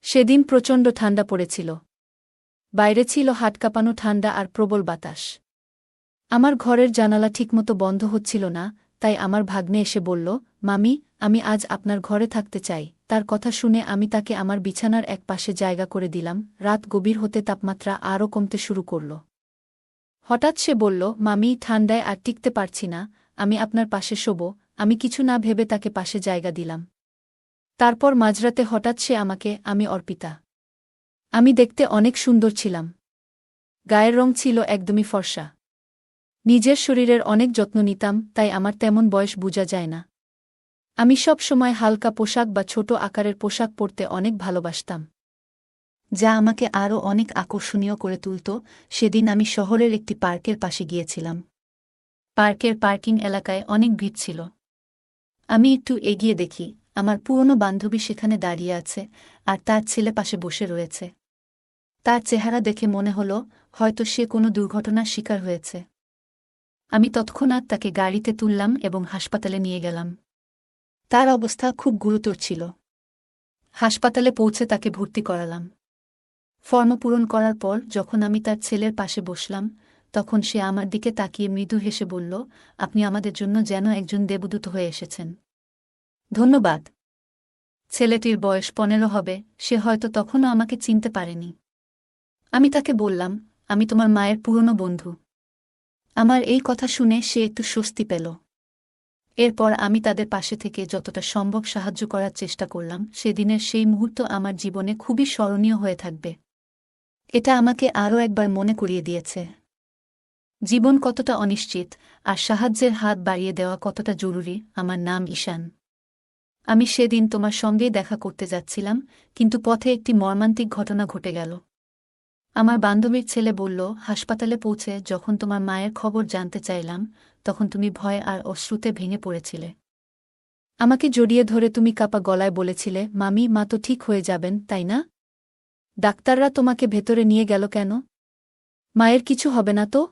সেদিন প্রচণ্ড ঠান্ডা পড়েছিল। বাইরে ছিল হাটকাঁপানো ঠান্ডা আর প্রবল বাতাস। আমার ঘরের জানালা ঠিকমতো বন্ধ হচ্ছিল না, তাই আমার ভাগ্নে এসে বলল, মামি, আমি আজ আপনার ঘরে থাকতে চাই। তার কথা শুনে আমি তাকে আমার বিছানার এক পাশে জায়গা করে দিলাম। রাত গভীর হতে তাপমাত্রা আরও কমতে শুরু করল। হঠাৎ সে বলল, মামি, ঠান্ডায় আর টিকতে পারছি না, আমি আপনার পাশে শোব। আমি কিছু না ভেবে তাকে পাশে জায়গা দিলাম। তারপর মাঝরাতে হঠাৎ সে আমাকে, আমি অর্পিতা। আমি দেখতে অনেক সুন্দর ছিলাম। গায়ের রং ছিল একদমই ফর্সা। নিজের শরীরের অনেক যত্ন নিতাম, তাই আমার তেমন বয়স বোঝা যায় না। আমি সব সময় হালকা পোশাক বা ছোট আকারের পোশাক পরতে অনেক ভালোবাসতাম, যা আমাকে আরও অনেক আকর্ষণীয় করে তুলত। সেদিন আমি শহরের একটি পার্কের পাশে গিয়েছিলাম। পার্কের পার্কিং এলাকায় অনেক ভিড় ছিল। আমি একটু এগিয়ে দেখি, আমার পুরনো বান্ধবী সেখানে দাঁড়িয়ে আছে, আর তার ছেলে পাশে বসে রয়েছে। তার চেহারা দেখে মনে হলো হয়তো সে কোনো দুর্ঘটনার শিকার হয়েছে। আমি তৎক্ষণাৎ তাকে গাড়িতে তুললাম এবং হাসপাতালে নিয়ে গেলাম। তার অবস্থা খুব গুরুতর ছিল। হাসপাতালে পৌঁছে তাকে ভর্তি করালাম। ফর্ম পূরণ করার পর যখন আমি তার ছেলের পাশে বসলাম, তখন সে আমার দিকে তাকিয়ে মৃদু হেসে বলল, আপনি আমাদের জন্য যেন একজন দেবদূত হয়ে এসেছেন। ধন্যবাদ। ছেলেটির বয়স 15 হবে, সে হয়তো তখনও আমাকে চিনতে পারেনি। আমি তাকে বললাম, আমি তোমার মায়ের পুরনো বন্ধু। আমার এই কথা শুনে সে একটু স্বস্তি পেল। এরপর আমি তাদের পাশে থেকে যতটা সম্ভব সাহায্য করার চেষ্টা করলাম। সেদিনের সেই মুহূর্ত আমার জীবনে খুবই স্মরণীয় হয়ে থাকবে। এটা আমাকে আরও একবার মনে করিয়ে দিয়েছে জীবন কতটা অনিশ্চিত, আর সাহায্যের হাত বাড়িয়ে দেওয়া কতটা জরুরি। আমার নাম ঈশান। আমি সেদিন তোমার সঙ্গেই দেখা করতে যাচ্ছিলাম, কিন্তু পথে একটি মর্মান্তিক ঘটনা ঘটে গেল। আমার বান্ধবীর ছেলে বলল, হাসপাতালে পৌঁছে যখন তোমার মায়ের খবর জানতে চাইলাম, তখন তুমি ভয় আর অশ্রুতে ভেঙে পড়েছিলে। আমাকে জড়িয়ে ধরে তুমি কাপা গলায় বলেছিলে, মামি, মা তো ঠিক হয়ে যাবেন, তাই না? ডাক্তাররা তোমাকে ভেতরে নিয়ে গেল কেন? মায়ের কিছু হবে না তো?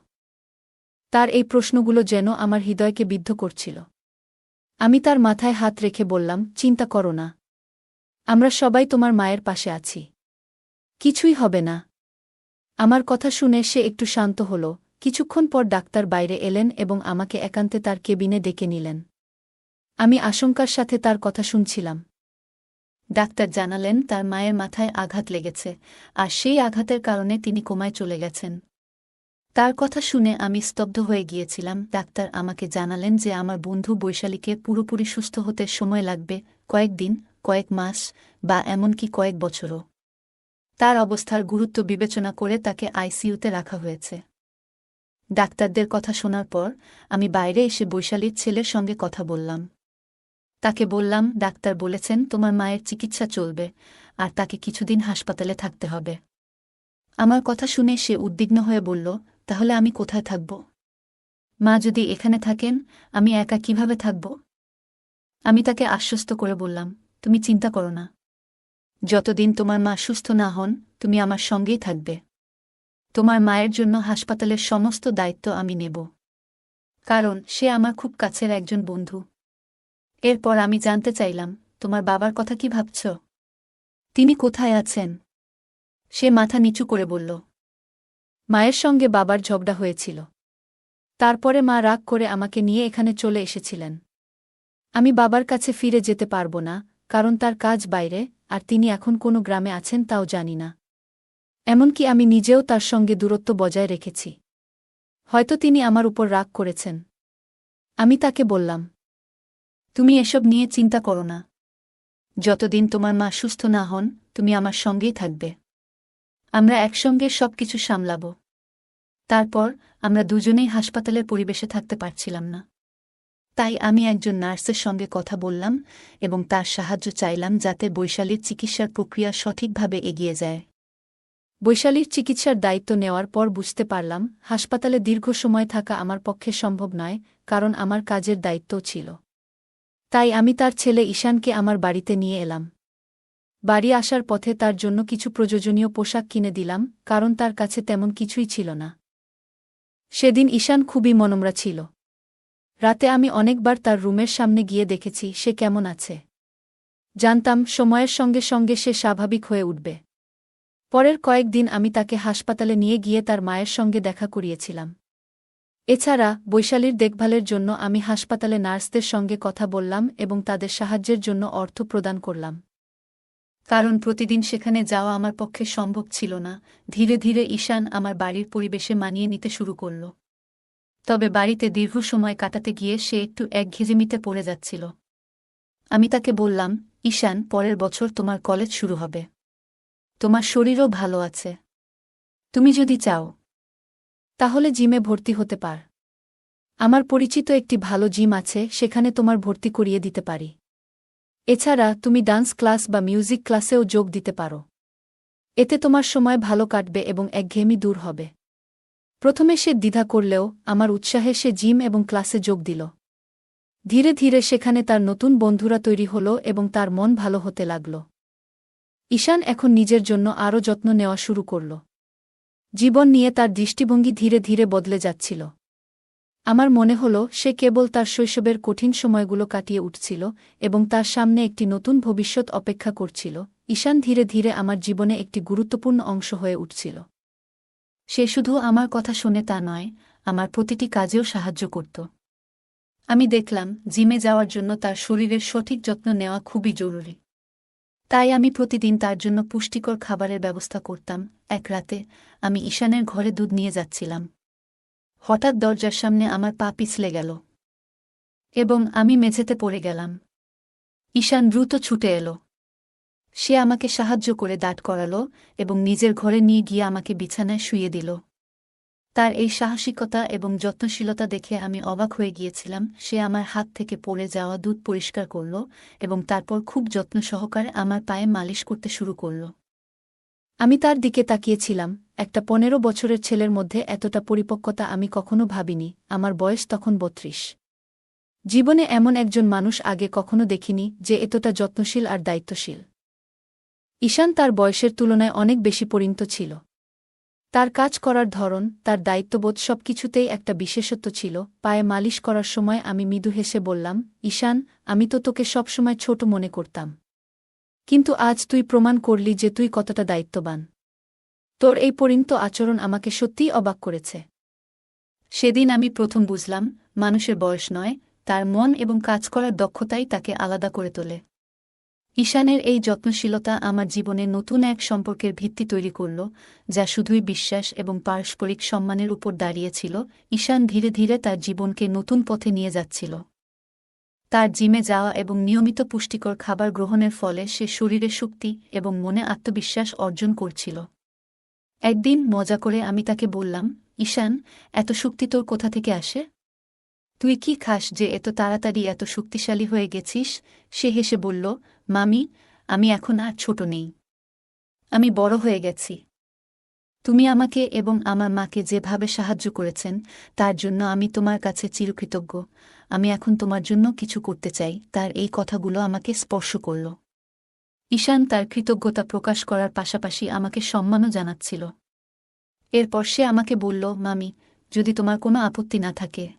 তার এই প্রশ্নগুলো যেন আমার হৃদয়কে বিদ্ধ করছিল। আমি তার মাথায় হাত রেখে বললাম, চিন্তা করো না, আমরা সবাই তোমার মায়ের পাশে আছি। কিছুই হবে না। আমার কথা শুনে সে একটু শান্ত হল। কিছুক্ষণ পর ডাক্তার বাইরে এলেন এবং আমাকে একান্তে তার কেবিনে ডেকে নিলেন। আমি আশঙ্কার সাথে তার কথা শুনছিলাম। ডাক্তার জানালেন তার মায়ের মাথায় আঘাত লেগেছে, আর সেই আঘাতের কারণে তিনি কোমায় চলে গেছেন। তার কথা শুনে আমি স্তব্ধ হয়ে গিয়েছিলাম। ডাক্তার আমাকে জানালেন যে আমার বন্ধু বৈশালীকে পুরোপুরি সুস্থ হতে সময় লাগবে, কয়েকদিন, কয়েক মাস, বা এমনকি কয়েক বছরও। তার অবস্থার গুরুত্ব বিবেচনা করে তাকে আইসিইউতে রাখা হয়েছে। ডাক্তারদের কথা শোনার পর আমি বাইরে এসে বৈশালীর ছেলের সঙ্গে কথা বললাম। তাকে বললাম, ডাক্তার বলেছেন তোমার মায়ের চিকিৎসা চলবে, আর তাকে কিছুদিন হাসপাতালে থাকতে হবে। আমার কথা শুনে সে উদ্বিগ্ন হয়ে বলল, তাহলে আমি কোথায় থাকব? মা যদি এখানে থাকেন, আমি একা কিভাবে থাকব? আমি তাকে আশ্বস্ত করে বললাম, তুমি চিন্তা করো না। যতদিন তোমার মা সুস্থ না হন, তুমি আমার সঙ্গেই থাকবে। তোমার মায়ের জন্য হাসপাতালের সমস্ত দায়িত্ব আমি নেব, কারণ সে আমার খুব কাছের একজন বন্ধু। এরপর আমি জানতে চাইলাম, তোমার বাবার কথা কি ভাবছ? তিনি কোথায় আছেন? সে মাথা নিচু করে বলল, মায়ের সঙ্গে বাবার ঝগড়া হয়েছিল। তারপরে মা রাগ করে আমাকে নিয়ে এখানে চলে এসেছিলেন। আমি বাবার কাছে ফিরে যেতে পারব না, কারণ তার কাজ বাইরে, আর তিনি এখন কোনো গ্রামে আছেন তাও জানি না। এমনকি আমি নিজেও তার সঙ্গে দূরত্ব বজায় রেখেছি। হয়তো তিনি আমার উপর রাগ করেছেন। আমি তাকে বললাম, তুমি এসব নিয়ে চিন্তা করো না। যতদিন তোমার মা সুস্থ না হন, তুমি আমার সঙ্গেই থাকবে। আমরা একসঙ্গে সবকিছু সামলাব। তারপর আমরা দুজনেই হাসপাতালের পরিবেশে থাকতে পারছিলাম না। তাই আমি একজন নার্সের সঙ্গে কথা বললাম এবং তার সাহায্য চাইলাম যাতে বৈশালীর চিকিৎসার প্রক্রিয়া সঠিকভাবে এগিয়ে যায়। বৈশালীর চিকিৎসার দায়িত্ব নেওয়ার পর বুঝতে পারলাম, হাসপাতালে দীর্ঘ সময় থাকা আমার পক্ষে সম্ভব নয়, কারণ আমার কাজের দায়িত্বও ছিল। তাই আমি তার ছেলে ঈশানকে আমার বাড়িতে নিয়ে এলাম। বাড়ি আসার পথে তার জন্য কিছু প্রয়োজনীয় পোশাক কিনে দিলাম, কারণ তার কাছে তেমন কিছুই ছিল না। সেদিন ঈশান খুবই মনমরা ছিল। রাতে আমি অনেকবার তার রুমের সামনে গিয়ে দেখেছি সে কেমন আছে। জানতাম সময়ের সঙ্গে সঙ্গে সে স্বাভাবিক হয়ে উঠবে। পরের কয়েকদিন আমি তাকে হাসপাতালে নিয়ে গিয়ে তার মায়ের সঙ্গে দেখা করিয়েছিলাম। এছাড়া বৈশালীর দেখভালের জন্য আমি হাসপাতালে নার্সদের সঙ্গে কথা বললাম এবং তাদের সাহায্যের জন্য অর্থ প্রদান করলাম। কারণ প্রতিদিন সেখানে যাওয়া আমার পক্ষে সম্ভব ছিল না। ধীরে ধীরে ঈশান আমার বাড়ির পরিবেশে মানিয়ে নিতে শুরু করল। তবে বাড়িতে দীর্ঘ সময় কাটাতে গিয়ে সে একটু একঘেয়েমিতে পড়ে যাচ্ছিল। আমি তাকে বললাম, ঈশান, পরের বছর তোমার কলেজ শুরু হবে। তোমার শরীরও ভালো আছে। তুমি যদি চাও তাহলে জিমে ভর্তি হতে পার। আমার পরিচিত একটি ভালো জিম আছে, সেখানে তোমার ভর্তি করিয়ে দিতে পারি। এছাড়া তুমি ডান্স ক্লাস বা মিউজিক ক্লাসেও যোগ দিতে পারো। এতে তোমার সময় ভালো কাটবে এবং একঘেয়েমি দূর হবে। প্রথমে সে দ্বিধা করলেও আমার উৎসাহে সে জিম এবং ক্লাসে যোগ দিল। ধীরে ধীরে সেখানে তার নতুন বন্ধুরা তৈরি হল এবং তার মন ভালো হতে লাগল। ঈশান এখন নিজের জন্য আরও যত্ন নেওয়া শুরু করল। জীবন নিয়ে তার দৃষ্টিভঙ্গি ধীরে ধীরে বদলে যাচ্ছিল। আমার মনে হল সে কেবল তার শৈশবের কঠিন সময়গুলো কাটিয়ে উঠছিল এবং তার সামনে একটি নতুন ভবিষ্যৎ অপেক্ষা করছিল। ঈশান ধীরে ধীরে আমার জীবনে একটি গুরুত্বপূর্ণ অংশ হয়ে উঠছিল। সে শুধু আমার কথা শুনে তা নয়, আমার প্রতিটি কাজেও সাহায্য করত। আমি দেখলাম জিমে যাওয়ার জন্য তার শরীরের সঠিক যত্ন নেওয়া খুবই জরুরি। তাই আমি প্রতিদিন তার জন্য পুষ্টিকর খাবারের ব্যবস্থা করতাম। এক রাতে আমি ঈশানের ঘরে দুধ নিয়ে যাচ্ছিলাম। হঠাৎ দরজার সামনে আমার পা পিছলে গেল এবং আমি মেঝেতে পড়ে গেলাম। ঈশান দ্রুত ছুটে এলো। সে আমাকে সাহায্য করে দাঁড় করালো এবং নিজের ঘরে নিয়ে গিয়ে আমাকে বিছানায় শুইয়ে দিল। তার এই সাহসিকতা এবং যত্নশীলতা দেখে আমি অবাক হয়ে গিয়েছিলাম। সে আমার হাত থেকে পড়ে যাওয়া দুধ পরিষ্কার করল এবং তারপর খুব যত্ন সহকারে আমার পায়ে মালিশ করতে শুরু করল। আমি তার দিকে তাকিয়েছিলাম। একটা 15 বছরের ছেলের মধ্যে এতটা পরিপক্কতা আমি কখনো ভাবিনি। আমার বয়স তখন 32। জীবনে এমন একজন মানুষ আগে কখনো দেখিনি যে এতটা যত্নশীল আর দায়িত্বশীল। ঈশান তার বয়সের তুলনায় অনেক বেশি পরিণত ছিল। তার কাজ করার ধরন, তার দায়িত্ববোধ সবকিছুতেই একটা বিশেষত্ব ছিল। পায়ে মালিশ করার সময় আমি মৃদু হেসে বললাম, ঈশান, আমি তো তোকে সবসময় ছোট মনে করতাম। কিন্তু আজ তুই প্রমাণ করলি যে তুই কতটা দায়িত্ববান। তোর এই পরিণত আচরণ আমাকে সত্যিই অবাক করেছে। সেদিন আমি প্রথম বুঝলাম, মানুষের বয়স নয়, তার মন এবং কাজ করার দক্ষতাই তাকে আলাদা করে তোলে। ঈশানের এই যত্নশীলতা আমার জীবনে নতুন এক সম্পর্কের ভিত্তি তৈরি করল, যা শুধুই বিশ্বাস এবং পারস্পরিক সম্মানের উপর দাঁড়িয়েছিল। ঈশান ধীরে ধীরে তার জীবনকে নতুন পথে নিয়ে যাচ্ছিল। তার জিমে যাওয়া এবং নিয়মিত পুষ্টিকর খাবার গ্রহণের ফলে সে শরীরে শক্তি এবং মনে আত্মবিশ্বাস অর্জন করছিল। একদিন মজা করে আমি তাকে বললাম, ঈশান, এত শক্তি তোর কোথা থেকে আসে? তুই কি খাস যে এত তাড়াতাড়ি এত শক্তিশালী হয়ে গেছিস? সে হেসে বলল, মামি, আমি এখন আর ছোট নেই। আমি বড় হয়ে গেছি। তুমি আমাকে এবং আমার মাকে যেভাবে সাহায্য করেছেন তার জন্য আমি তোমার কাছে চিরকৃতজ্ঞ। আমি এখন তোমার জন্য কিছু করতে চাই। তার এই কথাগুলো আমাকে স্পর্শ করল। ঈশান তার কৃতজ্ঞতা প্রকাশ করার পাশাপাশি আমাকে সম্মানও জানাচ্ছিল। এরপর সে আমাকে বলল, মামি, যদি তোমার কোনো আপত্তি না থাকে,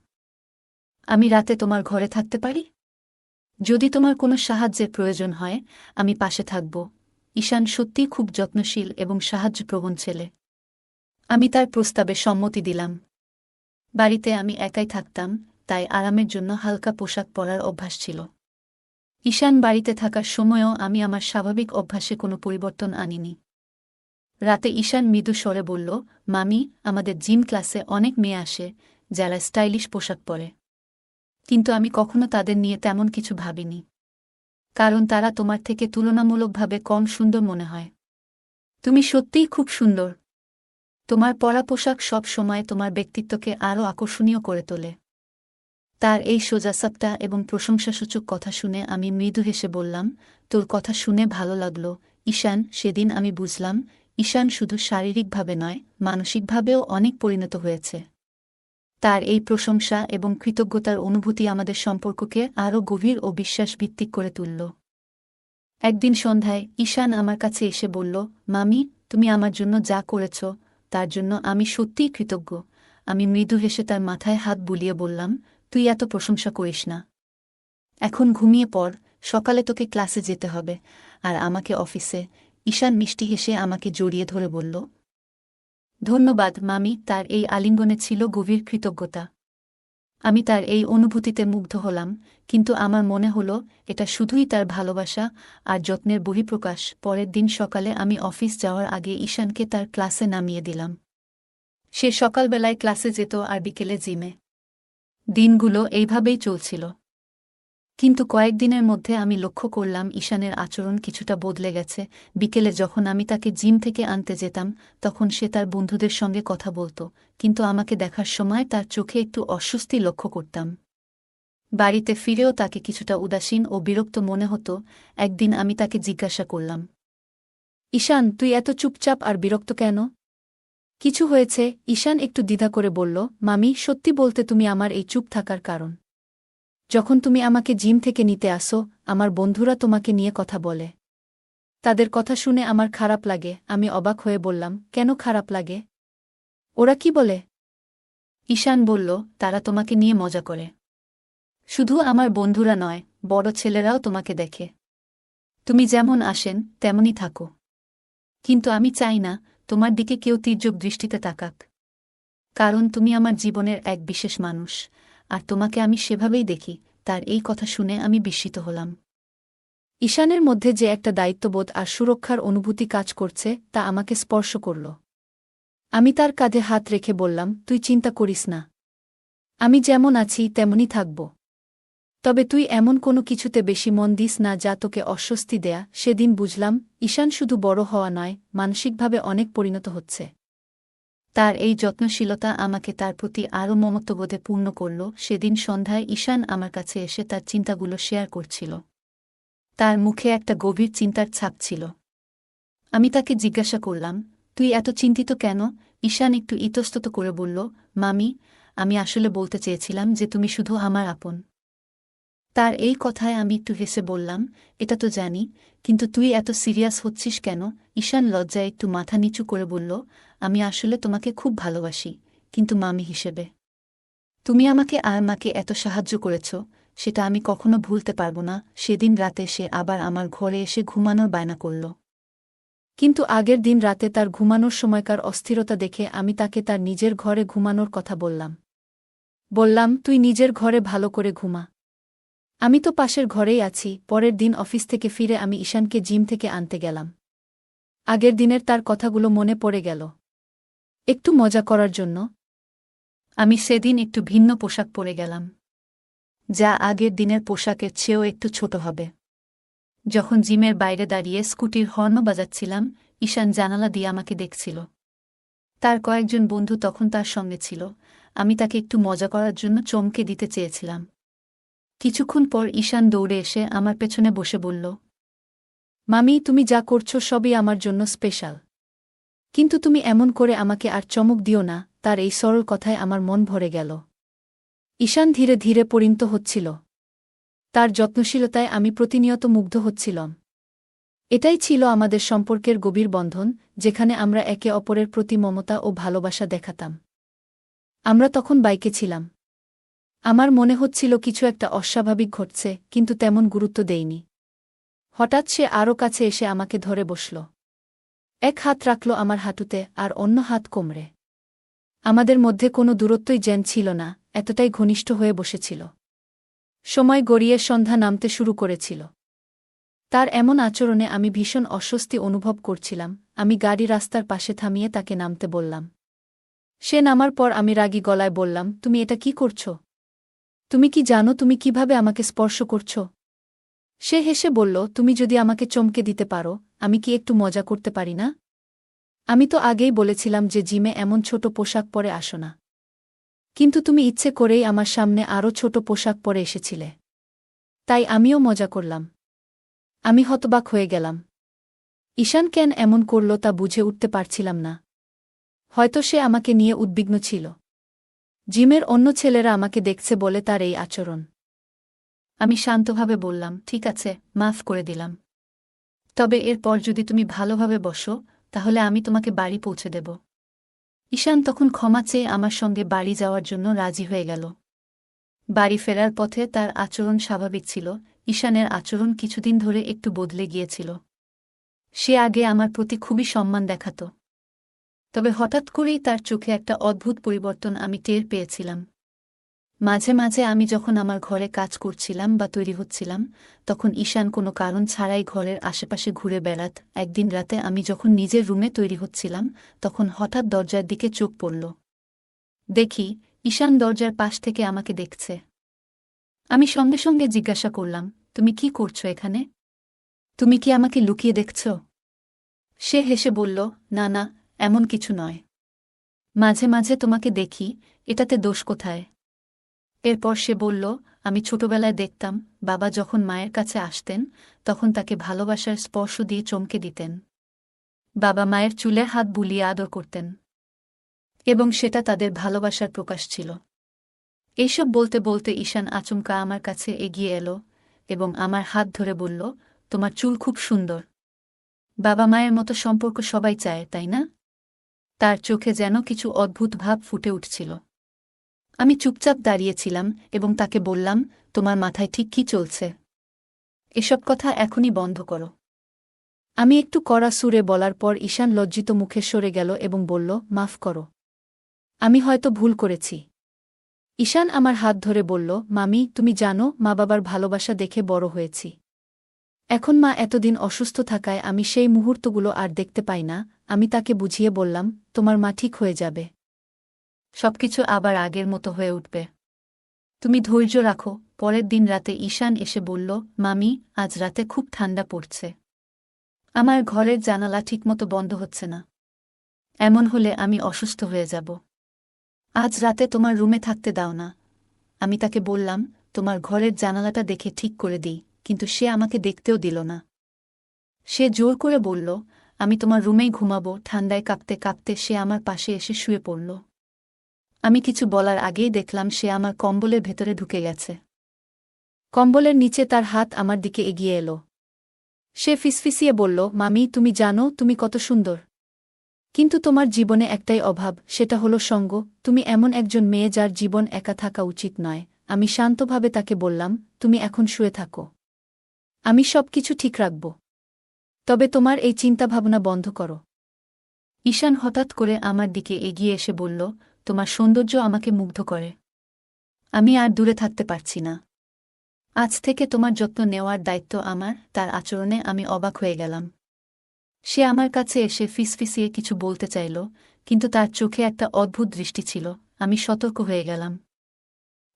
আমি রাতে তোমার ঘরে থাকতে পারি? যদি তোমার কোনো সাহায্যের প্রয়োজন হয়, আমি পাশে থাকব। ঈশান সত্যিই খুব যত্নশীল এবং সাহায্যপ্রবণ ছেলে। আমি তার প্রস্তাবে সম্মতি দিলাম। বাড়িতে আমি একাই থাকতাম, তাই আরামের জন্য হালকা পোশাক পরার অভ্যাস ছিল। ঈশান বাড়িতে থাকার সময়ও আমি আমার স্বাভাবিক অভ্যাসে কোনো পরিবর্তন আনিনি। রাতে ঈশান মৃদু স্বরে বলল, মামি, আমাদের জিম ক্লাসে অনেক মেয়ে আসে যারা স্টাইলিশ পোশাক পরে। কিন্তু আমি কখনো তাদের নিয়ে তেমন কিছু ভাবিনি। কারণ তারা তোমার থেকে তুলনামূলকভাবে কম সুন্দর মনে হয়। তুমি সত্যিই খুব সুন্দর। তোমার পরা পোশাক সব সময় তোমার ব্যক্তিত্বকে আরও আকর্ষণীয় করে তোলে। তার এই সোজাসাপটা এবং প্রশংসাসূচক কথা শুনে আমি মৃদু হেসে বললাম, তোর কথা শুনে ভালো লাগলো, ঈশান। সেদিন আমি বুঝলাম, ঈশান শুধু শারীরিকভাবে নয়, মানসিকভাবেও অনেক পরিণত হয়েছে। তার এই প্রশংসা এবং কৃতজ্ঞতার অনুভূতি আমাদের সম্পর্ককে আরও গভীর ও বিশ্বাসভিত্তিক করে তুলল। একদিন সন্ধ্যায় ঈশান আমার কাছে এসে বলল, মামি, তুমি আমার জন্য যা করেছ তার জন্য আমি সত্যিই কৃতজ্ঞ। আমি মৃদু হেসে তার মাথায় হাত বুলিয়ে বললাম, তুই এত প্রশংসা করিস না। এখন ঘুমিয়ে পড়। সকালে তোকে ক্লাসে যেতে হবে আর আমাকে অফিসে। ঈশান মিষ্টি হেসে আমাকে জড়িয়ে ধরে বলল, ধন্যবাদ মামি। তার এই আলিঙ্গনে ছিল গভীর কৃতজ্ঞতা। আমি তার এই অনুভূতিতে মুগ্ধ হলাম, কিন্তু আমার মনে হলো এটা শুধুই তার ভালোবাসা আর যত্নের বহিঃপ্রকাশ। পরের দিন সকালে আমি অফিস যাওয়ার আগে ঈশানকে তার ক্লাসে নামিয়ে দিলাম। সে সকালবেলায় ক্লাসে যেত আর বিকেলে জিমে। দিনগুলো এইভাবেই চলছিল। কিন্তু কয়েকদিনের মধ্যে আমি লক্ষ্য করলাম ঈশানের আচরণ কিছুটা বদলে গেছে। বিকেলে যখন আমি তাকে জিম থেকে আনতে যেতাম, তখন সে তার বন্ধুদের সঙ্গে কথা বলত, কিন্তু আমাকে দেখার সময় তার চোখে একটু অস্বস্তি লক্ষ্য করতাম। বাড়িতে ফিরেও তাকে কিছুটা উদাসীন ও বিরক্ত মনে হতো। একদিন আমি তাকে জিজ্ঞাসা করলাম, ঈশান, তুই এত চুপচাপ আর বিরক্ত কেন? কিছু হয়েছে? ঈশান একটু দ্বিধা করে বলল, মামি, সত্যি বলতে তুমি আমার এই চুপ থাকার কারণ। যখন তুমি আমাকে জিম থেকে নিতে আসো, আমার বন্ধুরা তোমাকে নিয়ে কথা বলে। তাদের কথা শুনে আমার খারাপ লাগে। আমি অবাক হয়ে বললাম, কেন খারাপ লাগে? ওরা কি বলে? ঈশান বলল, তারা তোমাকে নিয়ে মজা করে। শুধু আমার বন্ধুরা নয়, বড় ছেলেরাও তোমাকে দেখে। তুমি যেমন আসেন তেমনই থাকো। কিন্তু আমি চাই না তোমার দিকে কেউ তির্যক দৃষ্টিতে তাকাক। কারণ তুমি আমার জীবনের এক বিশেষ মানুষ, আর তোমাকে আমি সেভাবেই দেখি। তার এই কথা শুনে আমি বিস্মিত হলাম। ঈশানের মধ্যে যে একটা দায়িত্ববোধ আর সুরক্ষার অনুভূতি কাজ করছে, তা আমাকে স্পর্শ করল। আমি তার কাঁধে হাত রেখে বললাম, তুই চিন্তা করিস না। আমি যেমন আছি তেমনই থাকব। তবে তুই এমন কোনো কিছুতে বেশি মন দিস না যা তোকে অস্বস্তি দেয়া। সেদিন বুঝলাম, ঈশান শুধু বড় হওয়া নয়, মানসিকভাবে অনেক পরিণত হচ্ছে। তার এই যত্নশীলতা আমাকে তার প্রতি আরও মমত্ববোধে পূর্ণ করল। সেদিন সন্ধ্যায় ঈশান আমার কাছে এসে তার চিন্তাগুলো শেয়ার করছিল। তার মুখে একটা গভীর চিন্তার ছাপ ছিল। আমি তাকে জিজ্ঞাসা করলাম, তুই এত চিন্তিত কেন? ঈশান একটু ইতস্তত করে বলল, মামি, আমি আসলে বলতে চেয়েছিলাম যে তুমি শুধু আমার আপন। তার এই কথায় আমি একটু হেসে বললাম, এটা তো জানি, কিন্তু তুই এত সিরিয়াস হচ্ছিস কেন? ঈশান লজ্জায় একটু মাথা নিচু করে বলল, আমি আসলে তোমাকে খুব ভালোবাসি, কিন্তু মামি হিসেবে। তুমি আমাকে আর মাকে এত সাহায্য করেছ, সেটা আমি কখনো ভুলতে পারব না। সেদিন রাতে সে আবার আমার ঘরে এসে ঘুমানোর বায়না করল। কিন্তু আগের দিন রাতে তার ঘুমানোর সময়কার অস্থিরতা দেখে আমি তাকে তার নিজের ঘরে ঘুমানোর কথা বললাম, তুই নিজের ঘরে ভালো করে ঘুমা। আমি তো পাশের ঘরেই আছি। পরের দিন অফিস থেকে ফিরে আমি ঈশানকে জিম থেকে আনতে গেলাম। আগের দিনের তার কথাগুলো মনে পড়ে গেল। একটু মজা করার জন্য আমি সেদিন একটু ভিন্ন পোশাক পরে গেলাম, যা আগের দিনের পোশাকের চেয়েও একটু ছোট হবে। যখন জিমের বাইরে দাঁড়িয়ে স্কুটির হর্ন বাজাচ্ছিলাম, ঈশান জানালা দিয়ে আমাকে দেখছিল। তার কয়েকজন বন্ধু তখন তার সঙ্গে ছিল। আমি তাকে একটু মজা করার জন্য চমকে দিতে চেয়েছিলাম। কিছুক্ষণ পর ঈশান দৌড়ে এসে আমার পেছনে বসে বলল, মামি, তুমি যা করছো সবই আমার জন্য স্পেশাল। কিন্তু তুমি এমন করে আমাকে আর চমক দিও না। তার এই সরল কথায় আমার মন ভরে গেল। ঈশান ধীরে ধীরে পরিণত হচ্ছিল। তার যত্নশীলতায় আমি প্রতিনিয়ত মুগ্ধ হচ্ছিলাম। এটাই ছিল আমাদের সম্পর্কের গভীর বন্ধন, যেখানে আমরা একে অপরের প্রতি মমতা ও ভালোবাসা দেখাতাম। আমরা তখন বাইকে ছিলাম। আমার মনে হচ্ছিল কিছু একটা অস্বাভাবিক ঘটছে, কিন্তু তেমন গুরুত্ব দেইনি। হঠাৎ সে আরও কাছে এসে আমাকে ধরে বসল। এক হাত রাখল আমার হাঁটুতে আর অন্য হাত কোমরে। আমাদের মধ্যে কোনো দূরত্বই যেন ছিল না, এতটাই ঘনিষ্ঠ হয়ে বসেছিল। সময় গড়িয়ে সন্ধ্যা নামতে শুরু করেছিল। তার এমন আচরণে আমি ভীষণ অস্বস্তি অনুভব করছিলাম। আমি গাড়ি রাস্তার পাশে থামিয়ে তাকে নামতে বললাম। সে নামার পর আমি রাগী গলায় বললাম, তুমি এটা কি করছো? তুমি কি জানো তুমি কিভাবে আমাকে স্পর্শ করছো? সে হেসে বলল, তুমি যদি আমাকে চমকে দিতে পারো, আমি কি একটু মজা করতে পারি না? আমি তো আগেই বলেছিলাম যে জিমে এমন ছোট পোশাক পরে আসো না। কিন্তু তুমি ইচ্ছে করেই আমার সামনে আরও ছোট পোশাক পরে এসেছিলে। তাই আমিও মজা করলাম। আমি হতবাক হয়ে গেলাম। ঈশান কেন এমন করল তা বুঝে উঠতে পারছিলাম না। হয়তো সে আমাকে নিয়ে উদ্বিগ্ন ছিল। জিমের অন্য ছেলেরা আমাকে দেখছে বলে তার এই আচরণ। আমি শান্তভাবে বললাম, ঠিক আছে, মাফ করে দিলাম। তবে এরপর যদি তুমি ভালোভাবে বসো, তাহলে আমি তোমাকে বাড়ি পৌঁছে দেব। ঈশান তখন ক্ষমা চেয়ে আমার সঙ্গে বাড়ি যাওয়ার জন্য রাজি হয়ে গেল। বাড়ি ফেরার পথে তার আচরণ স্বাভাবিক ছিল, ঈশানের আচরণ কিছুদিন ধরে একটু বদলে গিয়েছিল। সে আগে আমার প্রতি খুবই সম্মান দেখাত, তবে হঠাৎ করেই তার চোখে একটা অদ্ভুত পরিবর্তন আমি টের পেয়েছিলাম। মাঝে মাঝে আমি যখন আমার ঘরে কাজ করছিলাম বা তৈরি হচ্ছিলাম, তখন ঈশান কোনো কারণ ছাড়াই ঘরের আশেপাশে ঘুরে বেড়াত। একদিন রাতে আমি যখন নিজের রুমে তৈরি হচ্ছিলাম, তখন হঠাৎ দরজার দিকে চোখ পড়ল। দেখি ঈশান দরজার পাশ থেকে আমাকে দেখছে। আমি সঙ্গে সঙ্গে জিজ্ঞাসা করলাম, তুমি কি করছো এখানে? তুমি কি আমাকে লুকিয়ে দেখছ? সে হেসে বলল, না না, এমন কিছু নয়। মাঝে মাঝে তোমাকে দেখি, এটাতে দোষ কোথায়? এরপর সে বলল, আমি ছোটবেলায় দেখতাম বাবা যখন মায়ের কাছে আসতেন তখন তাকে ভালোবাসার স্পর্শ দিয়ে চমকে দিতেন। বাবা মায়ের চুলে হাত বুলিয়ে আদর করতেন, এবং সেটা তাদের ভালোবাসার প্রকাশ ছিল। এইসব বলতে বলতে ঈশান আচমকা আমার কাছে এগিয়ে এলো এবং আমার হাত ধরে বলল, তোমার চুল খুব সুন্দর। বাবা মায়ের মতো সম্পর্ক সবাই চায়, তাই না? তার চোখে যেন কিছু অদ্ভুত ভাব ফুটে উঠছিল। আমি চুপচাপ দাঁড়িয়েছিলাম এবং তাকে বললাম, তোমার মাথায় ঠিক কি চলছে? এসব কথা এখনই বন্ধ করো। আমি একটু কড়া সুরে বলার পর ঈশান লজ্জিত মুখে সরে গেল এবং বলল, মাফ করো, আমি হয়তো ভুল করেছি। ঈশান আমার হাত ধরে বলল, মামি, তুমি জানো মা বাবার ভালোবাসা দেখে বড় হয়েছি। এখন মা এতদিন অসুস্থ থাকায় আমি সেই মুহূর্তগুলো আর দেখতে পাই না। আমি তাকে বুঝিয়ে বললাম, তোমার মা ঠিক হয়ে যাবে। সবকিছু আবার আগের মতো হয়ে উঠবে। তুমি ধৈর্য রাখো। পরের দিন রাতে ঈশান এসে বলল, মামি, আজ রাতে খুব ঠান্ডা পড়ছে। আমার ঘরের জানালা ঠিকমতো বন্ধ হচ্ছে না। এমন হলে আমি অসুস্থ হয়ে যাব। আজ রাতে তোমার রুমে থাকতে দাও না। আমি তাকে বললাম, তোমার ঘরের জানালাটা দেখে ঠিক করে দিই, কিন্তু সে আমাকে দেখতেও দিল না। সে জোর করে বলল, আমি তোমার রুমেই ঘুমাবো। ঠান্ডায় কাঁপতে কাঁপতে সে আমার পাশে এসে শুয়ে পড়ল। আমি কিছু বলার আগেই দেখলাম সে আমার কম্বলের ভেতরে ঢুকে গেছে। কম্বলের নিচে তার হাত আমার দিকে এগিয়ে এলো। সে ফিসফিসিয়ে বলল, মামি, তুমি জানো তুমি কত সুন্দর, কিন্তু তোমার জীবনে একটাই অভাব, সেটা হলো সঙ্গ। তুমি এমন একজন মেয়ে যার জীবন একা থাকা উচিত নয়। আমি শান্তভাবে তাকে বললাম, তুমি এখন শুয়ে থাকো, আমি সব কিছু ঠিক রাখব। তবে তোমার এই চিন্তাভাবনা বন্ধ করো। ঈশান হঠাৎ করে আমার দিকে এগিয়ে এসে বলল, তোমার সৌন্দর্য আমাকে মুগ্ধ করে। আমি আর দূরে থাকতে পারছি না। আজ থেকে তোমার যত্ন নেওয়ার দায়িত্ব আমার। তার আচরণে আমি অবাক হয়ে গেলাম। সে আমার কাছে এসে ফিসফিসিয়ে কিছু বলতে চাইল, কিন্তু তার চোখে একটা অদ্ভুত দৃষ্টি ছিল। আমি সতর্ক হয়ে গেলাম।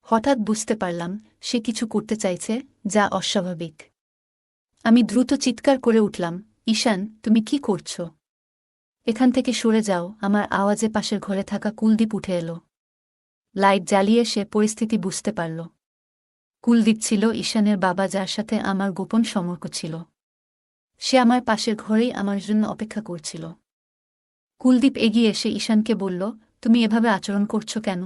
হঠাৎ বুঝতে পারলাম সে কিছু করতে চাইছে যা অস্বাভাবিক। আমি দ্রুত চিৎকার করে উঠলাম, ঈশান, তুমি কি করছ? এখান থেকে সরে যাও। আমার আওয়াজে পাশের ঘরে থাকা কুলদীপ উঠে এলো। লাইট জ্বালিয়ে সে পরিস্থিতি বুঝতে পারল। কুলদীপ ছিল ঈশানের বাবা, যার সাথে আমার গোপন সম্পর্ক ছিল। সে আমার পাশের ঘরেই আমার জন্য অপেক্ষা করছিল। কুলদীপ এগিয়ে এসে ঈশানকে বলল, তুমি এভাবে আচরণ করছো কেন?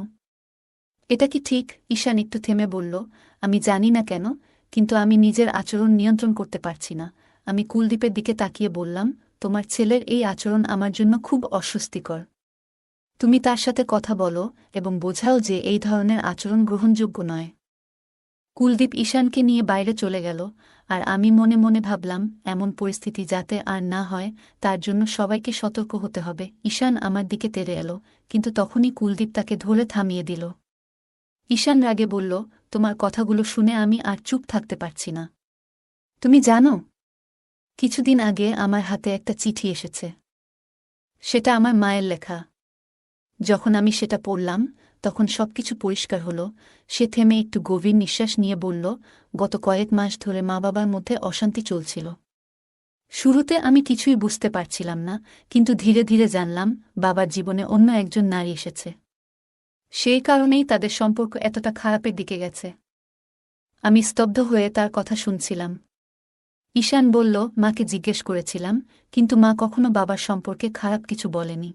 এটা কি ঠিক? ঈশান একটু থেমে বলল, আমি জানি না কেন, কিন্তু আমি নিজের আচরণ নিয়ন্ত্রণ করতে পারছি না। আমি কুলদীপের দিকে তাকিয়ে বললাম, তোমার ছেলের এই আচরণ আমার জন্য খুব অস্বস্তিকর। তুমি তার সাথে কথা বলো এবং বোঝাও যে এই ধরনের আচরণ গ্রহণযোগ্য নয়। কুলদীপ ঈশানকে নিয়ে বাইরে চলে গেল, আর আমি মনে মনে ভাবলাম, এমন পরিস্থিতি যাতে আর না হয় তার জন্য সবাইকে সতর্ক হতে হবে। ঈশান আমার দিকে তেড়ে এলো, কিন্তু তখনই কুলদীপ তাকে ধরে থামিয়ে দিল। ঈশান রাগে বলল, তোমার কথাগুলো শুনে আমি আর চুপ থাকতে পারছি না। তুমি জানো, কিছুদিন আগে আমার হাতে একটা চিঠি এসেছে। সেটা আমার মায়ের লেখা। যখন আমি সেটা পড়লাম তখন সবকিছু পরিষ্কার হলো। সে থেমে একটু গভীর নিঃশ্বাস নিয়ে বলল, গত কয়েক মাস ধরে মা বাবার মধ্যে অশান্তি চলছিল। শুরুতে আমি কিছুই বুঝতে পারছিলাম না, কিন্তু ধীরে ধীরে জানলাম বাবার জীবনে অন্য একজন নারী এসেছে। সেই কারণেই তাদের সম্পর্ক এতটা খারাপের দিকে গেছে। আমি স্তব্ধ হয়ে তার কথা শুনছিলাম। ঈশান বলল, মাকে জিজ্ঞেস করেছিলাম, কিন্তু মা কখনো বাবার সম্পর্কে খারাপ কিছু বলেনি।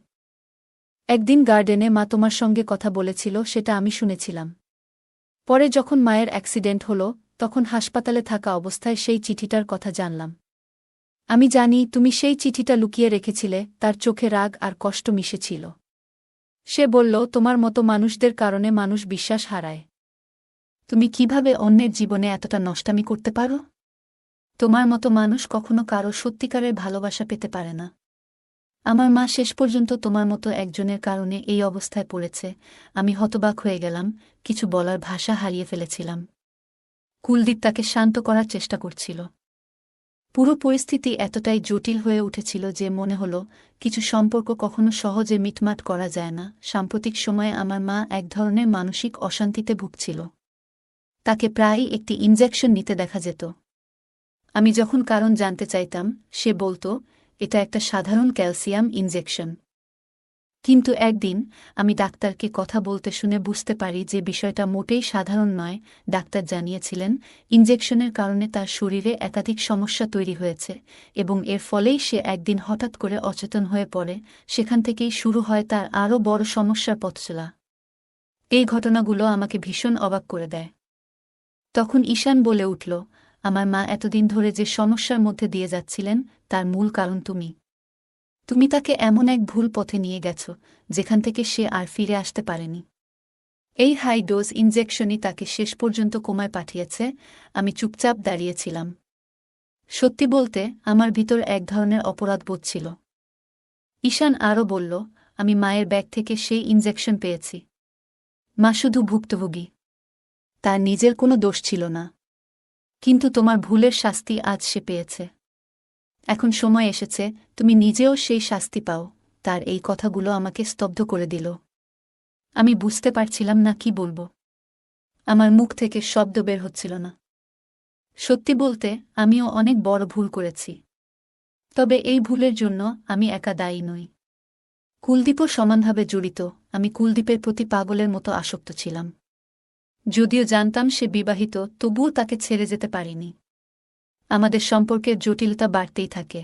একদিন গার্ডেনে মা তোমার সঙ্গে কথা বলেছিল, সেটা আমি শুনেছিলাম। পরে যখন মায়ের অ্যাক্সিডেন্ট হলো তখন হাসপাতালে থাকা অবস্থায় সেই চিঠিটার কথা জানলাম। আমি জানি তুমি সেই চিঠিটা লুকিয়ে রেখেছিলে। তার চোখে রাগ আর কষ্ট মিশেছিল। সে বলল, তোমার মতো মানুষদের কারণে মানুষ বিশ্বাস হারায়। তুমি কিভাবে অন্যের জীবনে এতটা নষ্টামি করতে পারো? তোমার মতো মানুষ কখনো কারো সত্যিকারের ভালোবাসা পেতে পারে না। আমার মা শেষ পর্যন্ত তোমার মতো একজনের কারণে এই অবস্থায় পড়েছে। আমি হতবাক হয়ে গেলাম, কিছু বলার ভাষা হারিয়ে ফেলেছিলাম। কুলদীপ তাকে শান্ত করার চেষ্টা করছিল। পুরো পরিস্থিতি এতটাই জটিল হয়ে উঠেছিল যে মনে হলো কিছু সম্পর্ক কখনো সহজে মিটমাট করা যায় না। সাম্প্রতিক সময়ে আমার মা এক ধরনের মানসিক অশান্তিতে ভুগছিল। তাকে প্রায়ই একটি ইনজেকশন নিতে দেখা যেত। আমি যখন কারণ জানতে চাইতাম, সে বলতো এটা একটা সাধারণ ক্যালসিয়াম ইনজেকশন। কিন্তু একদিন আমি ডাক্তারকে কথা বলতে শুনে বুঝতে পারি যে বিষয়টা মোটেই সাধারণ নয়। ডাক্তার জানিয়েছিলেন ইনজেকশনের কারণে তার শরীরে একাধিক সমস্যা তৈরি হয়েছে এবং এর ফলেই সে একদিন হঠাৎ করে অচেতন হয়ে পড়ে। সেখান থেকেই শুরু হয় তার আরও বড় সমস্যার পথচলা। এই ঘটনাগুলো আমাকে ভীষণ অবাক করে দেয়। তখন ঈশান বলে উঠল, আমার মা এতদিন ধরে যে সমস্যার মধ্যে দিয়ে যাচ্ছিলেন তার মূল কারণ তুমি। তুমি তাকে এমন এক ভুল পথে নিয়ে গেছ যেখান থেকে সে আর ফিরে আসতে পারেনি। এই হাই ডোজ ইনজেকশনই তাকে শেষ পর্যন্ত কোমায় পাঠিয়েছে। আমি চুপচাপ দাঁড়িয়েছিলাম। সত্যি বলতে আমার ভিতর এক ধরনের অপরাধবোধ ছিল। ঈশান আরও বলল, আমি মায়ের ব্যাগ থেকে সেই ইনজেকশন পেয়েছি। মা শুধু ভুক্তভোগী, তার নিজের কোনো দোষ ছিল না। কিন্তু তোমার ভুলের শাস্তি আজ সে পেয়েছে। এখন সময় এসেছে তুমি নিজেও সেই শাস্তি পাও। তার এই কথাগুলো আমাকে স্তব্ধ করে দিল। আমি বুঝতে পারছিলাম না কি বলবো। আমার মুখ থেকে শব্দ বের হচ্ছিল না। সত্যি বলতে আমিও অনেক বড় ভুল করেছি। তবে এই ভুলের জন্য আমি একা দায়ী নই। কুলদীপও সমানভাবে জড়িত। আমি কুলদীপের প্রতি পাগলের মতো আসক্ত ছিলাম। যদিও জানতাম সে বিবাহিত, তবুও তাকে ছেড়ে যেতে পারিনি। আমাদের সম্পর্কের জটিলতা বাড়তেই থাকে।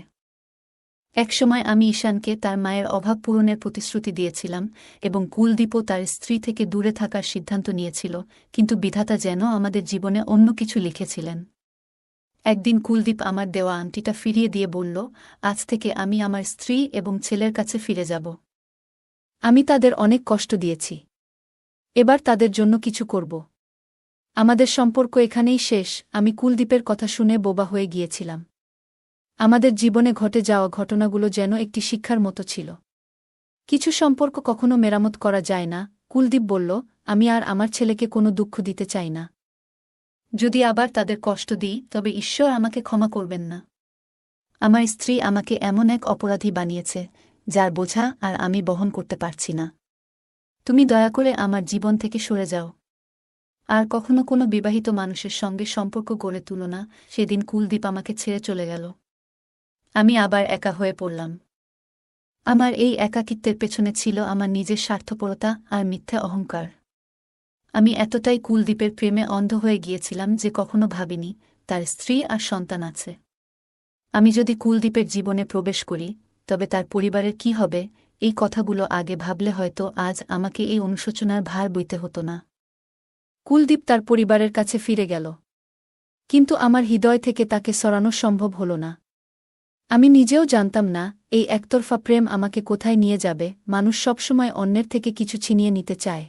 একসময় আমি ঈশানকে তার মায়ের অভাব পূরণের প্রতিশ্রুতি দিয়েছিলাম এবং কুলদীপও তার স্ত্রী থেকে দূরে থাকার সিদ্ধান্ত নিয়েছিল, কিন্তু বিধাতা যেন আমাদের জীবনে অন্য কিছু লিখেছিলেন। একদিন কুলদীপ আমার দেওয়া আংটিটা ফিরিয়ে দিয়ে বলল, আজ থেকে আমি আমার স্ত্রী এবং ছেলের কাছে ফিরে যাব। আমি তাদের অনেক কষ্ট দিয়েছি। এবার তাদের জন্য কিছু করব। আমাদের সম্পর্ক এখানেই শেষ। আমি কুলদীপের কথা শুনে বোবা হয়ে গিয়েছিলাম। আমাদের জীবনে ঘটে যাওয়া ঘটনাগুলো যেন একটি শিক্ষার মতো ছিল। কিছু সম্পর্ক কখনো মেরামত করা যায় না। কুলদীপ বলল, আমি আর আমার ছেলেকে কোনো দুঃখ দিতে চাই না। যদি আবার তাদের কষ্ট দিই তবে ঈশ্বর আমাকে ক্ষমা করবেন না। আমার স্ত্রী আমাকে এমন এক অপরাধী বানিয়েছে যার বোঝা আর আমি বহন করতে পারছি না। তুমি দয়া করে আমার জীবন থেকে সরে যাও। আর কখনো কোনো বিবাহিত মানুষের সঙ্গে সম্পর্ক গড়ে তুলো না। সেদিন কুলদীপ আমাকে ছেড়ে চলে গেল। আমি আবার একা হয়ে পড়লাম। আমার এই একাকিত্বের পেছনে ছিল আমার নিজের স্বার্থপরতা আর মিথ্যা অহংকার। আমি এতটাই কুলদীপের প্রেমে অন্ধ হয়ে গিয়েছিলাম যে কখনো ভাবিনি তার স্ত্রী আর সন্তান আছে। আমি যদি কুলদীপের জীবনে প্রবেশ করি তবে তার পরিবারের কি হবে, এই কথাগুলো আগে ভাবলে হয়তো আজ আমাকে এই অনুশোচনার ভার বইতে হতো না। কুলদীপ তার পরিবারের কাছে ফিরে গেল, কিন্তু আমার হৃদয় থেকে তাকে সরানো সম্ভব হল না। আমি নিজেও জানতাম না এই একতরফা প্রেম আমাকে কোথায় নিয়ে যাবে। মানুষ সবসময় অন্যের থেকে কিছু ছিনিয়ে নিতে চায়,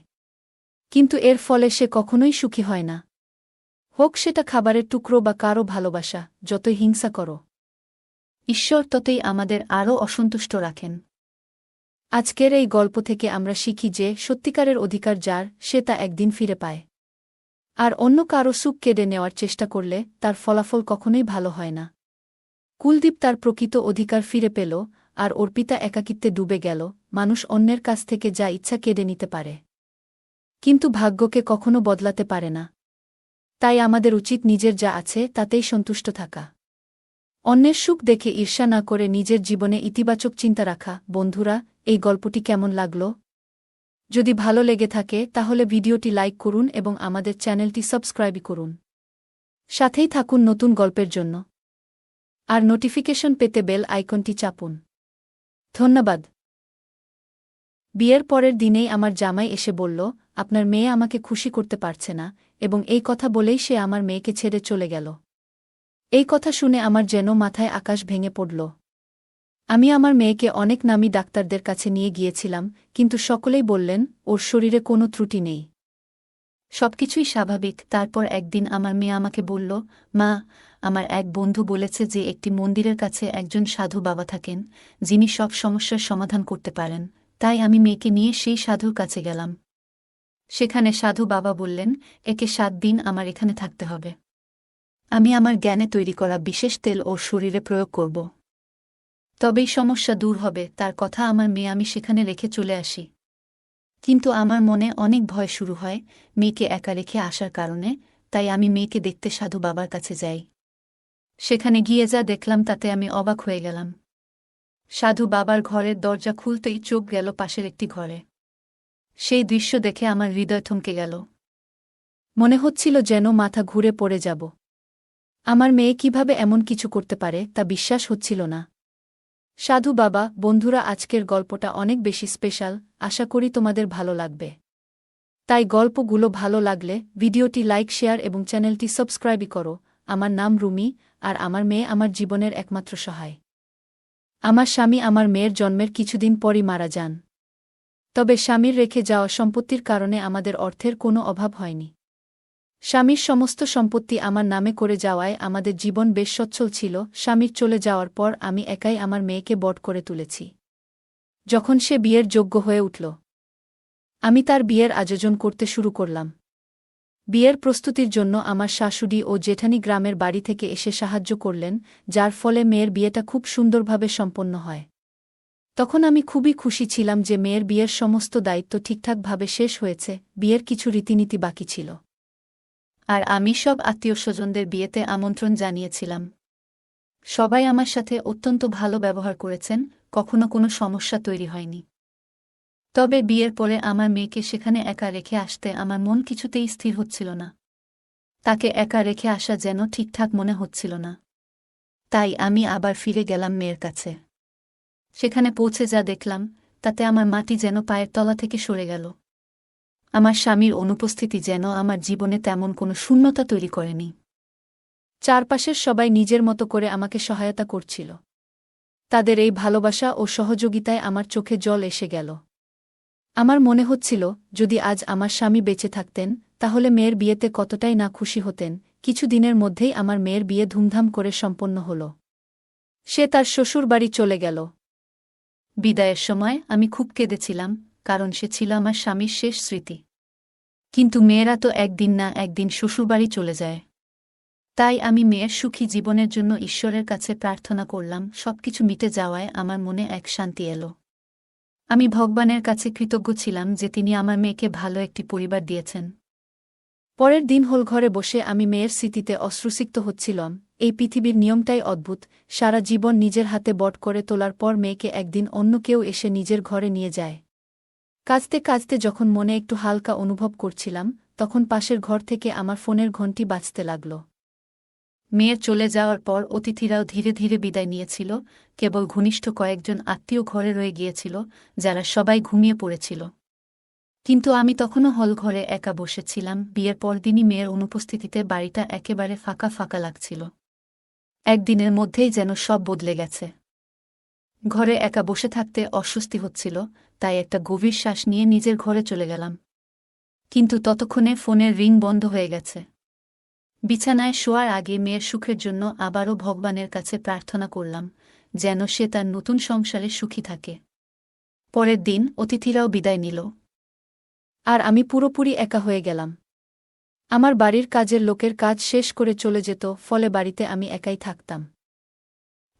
কিন্তু এর ফলে সে কখনোই সুখী হয় না। হোক সেটা খাবারের টুকরো বা কারও ভালোবাসা। যতই হিংসা করো, ঈশ্বর ততই আমাদের আরও অসন্তুষ্ট রাখেন। আজকের এই গল্প থেকে আমরা শিখি যে সত্যিকারের অধিকার যার, সে তা একদিন ফিরে পায়। আর অন্য কারও সুখ কেড়ে নেওয়ার চেষ্টা করলে তার ফলাফল কখনোই ভালো হয় না। কুলদীপ তার প্রকৃত অধিকার ফিরে পেল, আর অর্পিতা একাকিত্বে ডুবে গেল। মানুষ অন্যের কাছ থেকে যা ইচ্ছা কেড়ে নিতে পারে, কিন্তু ভাগ্যকে কখনো বদলাতে পারে না। তাই আমাদের উচিত নিজের যা আছে তাতেই সন্তুষ্ট থাকা। অন্যের সুখ দেখে ঈর্ষা না করে নিজের জীবনে ইতিবাচক চিন্তা রাখা। বন্ধুরা, এই গল্পটি কেমন লাগল? যদি ভালো লেগে থাকে তাহলে ভিডিওটি লাইক করুন এবং আমাদের চ্যানেলটি সাবস্ক্রাইব করুন। সাথেই থাকুন নতুন গল্পের জন্য। আর নোটিফিকেশন পেতে বেল আইকনটি চাপুন। ধন্যবাদ। বিয়ের পরের দিনেই আমার জামাই এসে বলল, আপনার মেয়ে আমাকে খুশি করতে পারছে না, এবং এই কথা বলেই সে আমার মেয়েকে ছেড়ে চলে গেল। এই কথা শুনে আমার যেন মাথায় আকাশ ভেঙে পড়ল। আমি আমার মেয়েকে অনেক নামী ডাক্তারদের কাছে নিয়ে গিয়েছিলাম, কিন্তু সকলেই বললেন ওর শরীরে কোনো ত্রুটি নেই। সবকিছুই স্বাভাবিক। তারপর একদিন আমার মেয়ে আমাকে বলল, মা, আমার এক বন্ধু বলেছে যে একটি মন্দিরের কাছে একজন সাধু বাবা থাকেন, যিনি সব সমস্যার সমাধান করতে পারেন। তাই আমি মেয়েকে নিয়ে সেই সাধুর কাছে গেলাম। সেখানে সাধু বাবা বললেন, একে 7 দিন আমার এখানে থাকতে হবে। আমি আমার জ্ঞানে তৈরি করা বিশেষ তেল ওর শরীরে প্রয়োগ করব। তবেই সমস্যা দূর হবে। তার কথা আমার মেয়ে আমি সেখানে রেখে চলে আসি। কিন্তু আমার মনে অনেক ভয় শুরু হয় মেয়েকে একা রেখে আসার কারণে। তাই আমি মেয়েকে দেখতে সাধু বাবার কাছে যাই। সেখানে গিয়ে যা দেখলাম তাতে আমি অবাক হয়ে গেলাম। সাধু বাবার ঘরের দরজা খুলতেই চোখ গেল পাশের একটি ঘরে। সেই দৃশ্য দেখে আমার হৃদয় থমকে গেল। মনে হচ্ছিল যেন মাথা ঘুরে পড়ে যাব। আমার মেয়ে কিভাবে এমন কিছু করতে পারে তা বিশ্বাস হচ্ছিল না। সাধু বাবা, বন্ধুরা, আজকের গল্পটা অনেক বেশি স্পেশাল, আশা করি তোমাদের ভালো লাগবে। তাই গল্পগুলো ভালো লাগলে ভিডিওটি লাইক, শেয়ার এবং চ্যানেলটি সাবস্ক্রাইব করো। আমার নাম রুমি, আর আমার মেয়ে আমার জীবনের একমাত্র সহায়। আমার স্বামী আমার মেয়ের জন্মের কিছুদিন পরই মারা যান। তবে স্বামীর রেখে যাওয়া সম্পত্তির কারণে আমাদের অর্থের কোনো অভাব হয়নি। স্বামীর সমস্ত সম্পত্তি আমার নামে করে যাওয়ায় আমাদের জীবন বেশ সচ্ছল ছিল। স্বামীর চলে যাওয়ার পর আমি একাই আমার মেয়েকে বড় করে তুলেছি। যখন সে বিয়ের যোগ্য হয়ে উঠল, আমি তার বিয়ের আয়োজন করতে শুরু করলাম। বিয়ের প্রস্তুতির জন্য আমার শাশুড়ি ও জেঠানি গ্রামের বাড়ি থেকে এসে সাহায্য করলেন, যার ফলে মেয়ের বিয়েটা খুব সুন্দরভাবে সম্পন্ন হয়। তখন আমি খুবই খুশি ছিলাম যে মেয়ের বিয়ের সমস্ত দায়িত্ব ঠিকঠাকভাবে শেষ হয়েছে। বিয়ের কিছু রীতিনীতি বাকি ছিল। আর আমি সব আত্মীয়স্বজনদের বিয়েতে আমন্ত্রণ জানিয়েছিলাম। সবাই আমার সাথে অত্যন্ত ভালো ব্যবহার করেছেন, কখনো কোনো সমস্যা তৈরি হয়নি। তবে বিয়ের পরে আমার মেয়েকে সেখানে একা রেখে আসতে আমার মন কিছুতেই স্থির হচ্ছিল না। তাকে একা রেখে আসা যেন ঠিকঠাক মনে হচ্ছিল না। তাই আমি আবার ফিরে গেলাম মেয়ের কাছে। সেখানে পৌঁছে যা দেখলাম তাতে আমার মাটি যেন পায়ের তলা থেকে সরে গেল। আমার স্বামীর অনুপস্থিতি যেন আমার জীবনে তেমন কোনো শূন্যতা তৈরি করেনি। চারপাশের সবাই নিজের মতো করে আমাকে সহায়তা করছিল। তাদের এই ভালোবাসা ও সহযোগিতায় আমার চোখে জল এসে গেল। আমার মনে হচ্ছিল, যদি আজ আমার স্বামী বেঁচে থাকতেন তাহলে মেয়ের বিয়েতে কতটাই না খুশি হতেন। কিছু দিনের মধ্যেই আমার মেয়ের বিয়ে ধুমধাম করে সম্পন্ন হল। সে তার শ্বশুর বাড়ি চলে গেল। বিদায়ের সময় আমি খুব কেঁদেছিলাম, কারণ সে ছিল আমার স্বামীর শেষ স্মৃতি। কিন্তু মেয়েরা তো একদিন না একদিন শ্বশুরবাড়ি চলে যায়। তাই আমি মেয়ের সুখী জীবনের জন্য ঈশ্বরের কাছে প্রার্থনা করলাম। সবকিছু মিটে যাওয়ায় আমার মনে এক শান্তি এলো। আমি ভগবানের কাছে কৃতজ্ঞ ছিলাম যে তিনি আমার মেয়েকে ভালো একটি পরিবার দিয়েছেন। পরের দিন হল ঘরে বসে আমি মেয়ের স্মৃতিতে অশ্রুসিক্ত হচ্ছিলাম। এই পৃথিবীর নিয়মটাই অদ্ভুত। সারা জীবন নিজের হাতে বট করে তোলার পর মেয়েকে একদিন অন্য কেউ এসে নিজের ঘরে নিয়ে যায়। কাঁদতে কাঁদতে যখন মনে একটু হালকা অনুভব করছিলাম, তখন পাশের ঘর থেকে আমার ফোনের ঘণ্টি বাজতে লাগল। মেয়ের চলে যাওয়ার পর অতিথিরাও ধীরে ধীরে বিদায় নিয়েছিল। কেবল ঘনিষ্ঠ কয়েকজন আত্মীয় ঘরে রয়ে গিয়েছিল, যারা সবাই ঘুমিয়ে পড়েছিল। কিন্তু আমি তখনও হলঘরে একা বসেছিলাম। বিয়ের পরদিনই মেয়ের অনুপস্থিতিতে বাড়িটা একেবারে ফাঁকা ফাঁকা লাগছিল। একদিনের মধ্যেই যেন সব বদলে গেছে। ঘরে একা বসে থাকতে অস্বস্তি হচ্ছিল, তাই একটা গভীর শ্বাস নিয়ে নিজের ঘরে চলে গেলাম। কিন্তু ততক্ষণে ফোনের রিং বন্ধ হয়ে গেছে। বিছানায় শোয়ার আগে মেয়ের সুখের জন্য আবারও ভগবানের কাছে প্রার্থনা করলাম, যেন সে তার নতুন সংসারে সুখী থাকে। পরের দিন অতিথিরাও বিদায় নিল। আর আমি পুরোপুরি একা হয়ে গেলাম। আমার বাড়ির কাজের লোকের কাজ শেষ করে চলে যেত, ফলে বাড়িতে আমি একাই থাকতাম।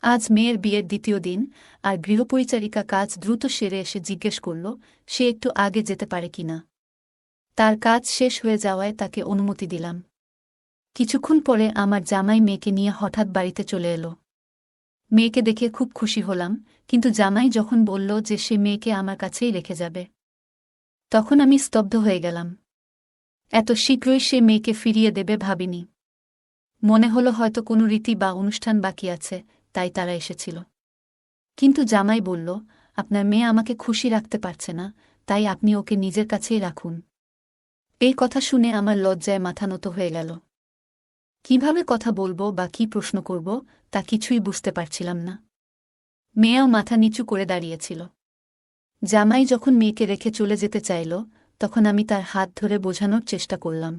আজ মেয়ের বিয়ের দ্বিতীয় দিন, আর গৃহপরিচারিকা কাজ দ্রুত সেরে এসে জিজ্ঞেস করল সে একটু আগে যেতে পারে কিনা। তার কাজ শেষ হয়ে যাওয়ায় তাকে অনুমতি দিলাম। কিছুক্ষণ পরে আমার জামাই মেয়েকে নিয়ে হঠাৎ বাড়িতে চলে এলো। মেয়েকে দেখে খুব খুশি হলাম, কিন্তু জামাই যখন বলল যে সে মেয়েকে আমার কাছেই রেখে যাবে, তখন আমি স্তব্ধ হয়ে গেলাম। এত শীঘ্রই সে মেয়েকে ফিরিয়ে দেবে ভাবিনি। মনে হলো হয়তো কোনো রীতি বা অনুষ্ঠান বাকি আছে, তাই তারা এসেছিল। কিন্তু জামাই বলল, আপনার মেয়ে আমাকে খুশি রাখতে পারছে না, তাই আপনি ওকে নিজের কাছেই রাখুন। এই কথা শুনে আমার লজ্জায় মাথা নত হয়ে গেল। কিভাবে কথা বলবো বা কি প্রশ্ন করব তা কিছুই বুঝতে পারছিলাম না। মেয়েও মাথা নিচু করে দাঁড়িয়েছিল। জামাই যখন মেয়েকে রেখে চলে যেতে চাইল, তখন আমি তার হাত ধরে বোঝানোর চেষ্টা করলাম।